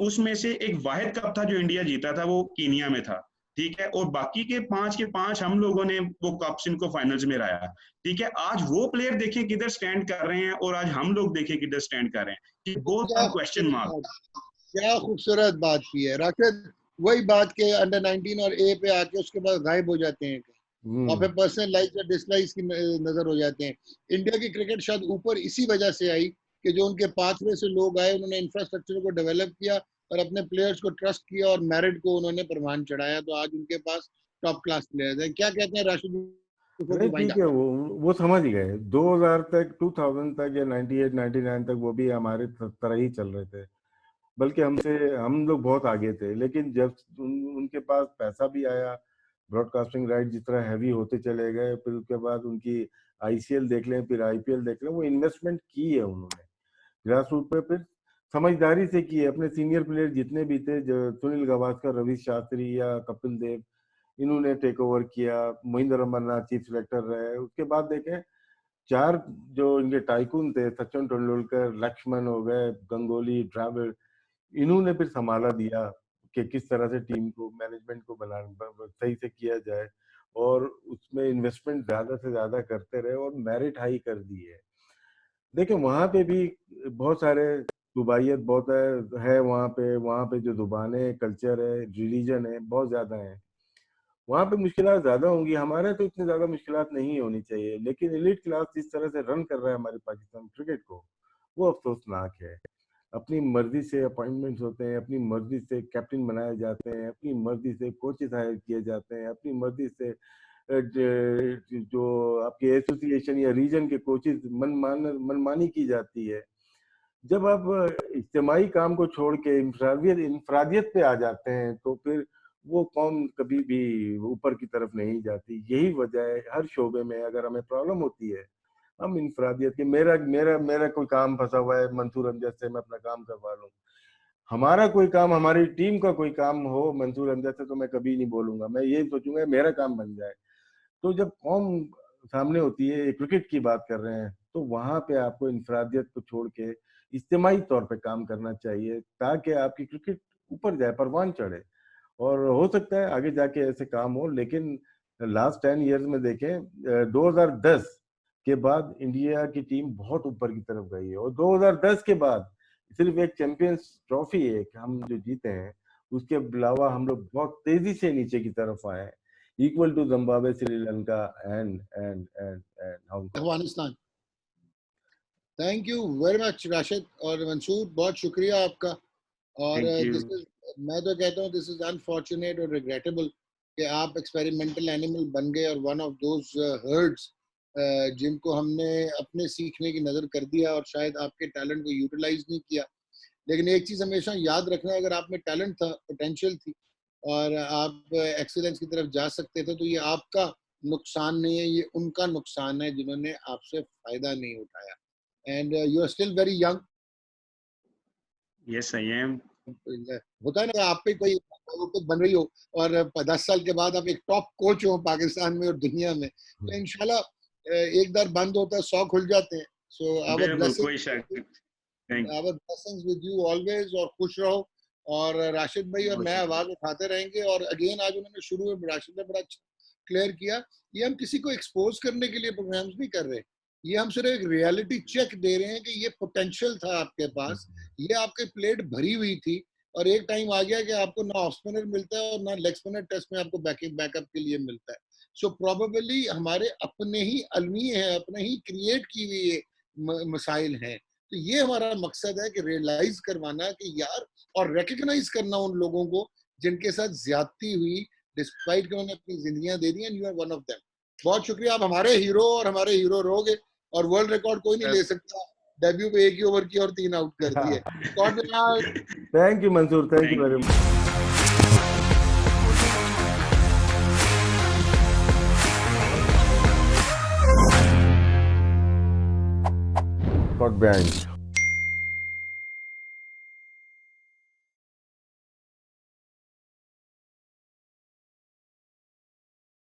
Speaker 3: उसमें से एक वाहिद कप था जो इंडिया जीता था, वो कीनिया में था। ठीक है, और बाकी के 5 हम लोगों ने वो कप्स इनको फाइनल्स में लाया, ठीक है। आज वो प्लेयर देखें किधर स्टैंड कर रहे हैं और आज हम लोग देखें किधर स्टैंड कर रहे हैं, कि बोथ आर क्वेश्चन मार्क।
Speaker 2: क्या खूबसूरत बात की है राशिद, वही बात के अंडर 19 और ए पे आके उसके बाद गायब हो जाते हैं और फिर पर्सनल लाइक और डिसलाइक की नजर हो जाते हैं। इंडिया की क्रिकेट शायद ऊपर इसी वजह से आई कि जो उनके पाथवे से लोग आए, उन्होंने इंफ्रास्ट्रक्चर को डेवलप किया और अपने प्लेयर्स को ट्रस्ट किया और मेरिट को उन्होंने प्रमाण चढ़ाया, तो आज उनके पास टॉप क्लास प्लेयर्स हैं। क्या कहते हैं राशिद?
Speaker 1: नहीं ठीक है, वो समझ गए। 2000 तक, 2000 तक या 98 99 तक वो भी हमारे तरह ही चल रहे थे, बल्कि हम लोग बहुत आगे थे। लेकिन जब उनके पास पैसा भी आया, ब्रॉडकास्टिंग राइट जिस तरह हैवी होते चले गए, फिर उसके बाद उनकी आईसीएल देख लें, फिर आईपीएल देख लें, वो इन्वेस्टमेंट की है उन्होंने ग्रास रूट पे, फिर समझदारी से की है। अपने सीनियर प्लेयर जितने भी थे, जो सुनील गावस्कर, रवि शास्त्री या कपिल देव, इन्होंने टेक ओवर किया। महेंद्र अमरनाथ चीफ सिलेक्टर रहे। उसके बाद देखें 4 जो इनके टाइकून थे, सचिन तेंदुलकर, लक्ष्मण हो गए, गंगोली, द्रविड़, इन्होंने फिर संभाला दिया कि किस तरह से टीम को, मैनेजमेंट को सही से किया जाए, और उसमें इन्वेस्टमेंट ज्यादा से ज्यादा करते रहे और मेरिट हाई कर दी है। देखिए वहां पे भी बहुत सारे दुबाइयत बहुत है वहां पे जो जुबानें, कल्चर है, रिलीजन है, बहुत ज्यादा है। वहां पे मुश्किलात ज्यादा होंगी। हमारे तो इतनी ज्यादा मुश्किलात नहीं होनी चाहिए, लेकिन एलीट क्लास जिस तरह से रन कर रहा है हमारे पाकिस्तान क्रिकेट को, वो अफसोसनाक है। अपनी मर्जी से अपॉइंटमेंट्स होते हैं, अपनी मर्जी से कैप्टन बनाए जाते हैं, अपनी मर्जी से कोचेस हायर किए जाते हैं, अपनी मर्जी से जो आपके एसोसिएशन या रीजन के कोचेस मनमानी की जाती है। जब आप इज्तिमाई काम को छोड़ के इंफरादियत पे आ जाते हैं, तो फिर वो कौम कभी भी ऊपर की तरफ नहीं जाती। यही वजह है, हर शोबे में अगर हमें प्रॉब्लम होती है, हम इंफरादियत के, मेरा मेरा मेरा कोई काम फंसा हुआ है, मंसूर अमजद से मैं अपना काम करवा लूँ। हमारा कोई काम, हमारी टीम का कोई काम हो मंसूर अमजद से, तो मैं कभी नहीं बोलूंगा। मैं यही सोचूंगा मेरा काम बन जाए। तो जब कौम सामने होती है, क्रिकेट की बात कर रहे हैं, तो वहां पे आपको इंफरादियत को छोड़ के इज्तिमाई तौर पे काम करना चाहिए, ताकि आपकी क्रिकेट ऊपर जाए, परवान चढ़े। और हो सकता है आगे जाके ऐसे काम हो, लेकिन लास्ट 10 ईयर्स में देखें, 2010 के बाद इंडिया की टीम बहुत ऊपर की तरफ गई है, और 2010 के बाद सिर्फ एक चैंपियंस ट्रॉफी एक हम जो जीते हैं, उसके अलावा हम लोग बहुत तेजी से नीचे की तरफ आए, equal to Zimbabwe, Sri Lanka and
Speaker 2: Afghanistan. Thank you very much Rashid और मंसूर, बहुत शुक्रिया आपका। और मैं तो कहता हूँ दिस इज अनफॉर्चुनेट और रिग्रेटेबल कि आप एक्सपेरिमेंटल एनिमल बन गए और वन ऑफ दोज हर्ड्स जिनको हमने अपने सीखने की नज़र कर दिया और शायद आपके टैलेंट को यूटिलाइज नहीं किया। लेकिन एक चीज़ हमेशा याद रखना, अगर आप में टैलेंट था, पोटेंशियल थी और आप एक्सीलेंस की तरफ जा सकते थे, तो ये आपका नुकसान नहीं है, ये उनका नुकसान है जिन्होंने आपसे फायदा नहीं उठाया। And you are still very young.
Speaker 3: Yes I am.
Speaker 2: होता है ना, आप पे कोई बन रही हो और 10 साल के बाद आप एक टॉप कोच हो पाकिस्तान में और दुनिया में, तो इंशाल्लाह एक बार बंद होता है 100 खुल जाते हैं। So our blessings with you always, और खुश रहो। और राशिद भाई और मैं आवाज उठाते रहेंगे। और अगेन आज उन्होंने शुरू में राशिद ने बड़ा क्लियर किया, ये हम किसी को एक्सपोज करने के लिए प्रोग्राम्स नहीं कर रहे, ये हम सिर्फ एक रियलिटी चेक दे रहे हैं कि ये पोटेंशियल था आपके पास, ये आपके प्लेट भरी हुई थी, और एक टाइम आ गया कि आपको ना ऑफ स्पिनर मिलता है और ना लेग स्पिनर टेस्ट में आपको बैकअप के लिए मिलता है। सो प्रोबेबली हमारे अपने ही अलमी है, अपने ही क्रिएट की हुई मसाइल हैं। तो ये हमारा मकसद है कि रियलाइज करवाना कि यार, और रिकग्नाइज करना उन लोगों को जिनके साथ ज्यादती हुई, डिस्पाइट कि उन्होंने अपनी जिंदगियां दे दी, and you are one of them. बहुत शुक्रिया, आप हमारे हीरो और हमारे हीरो रहोगे, और वर्ल्ड रिकॉर्ड कोई नहीं ले सकता। डेब्यू पे 1 ही ओवर की और 3 आउट कर दिए।
Speaker 1: Thank you Mansoor, thank you very much. Got banned.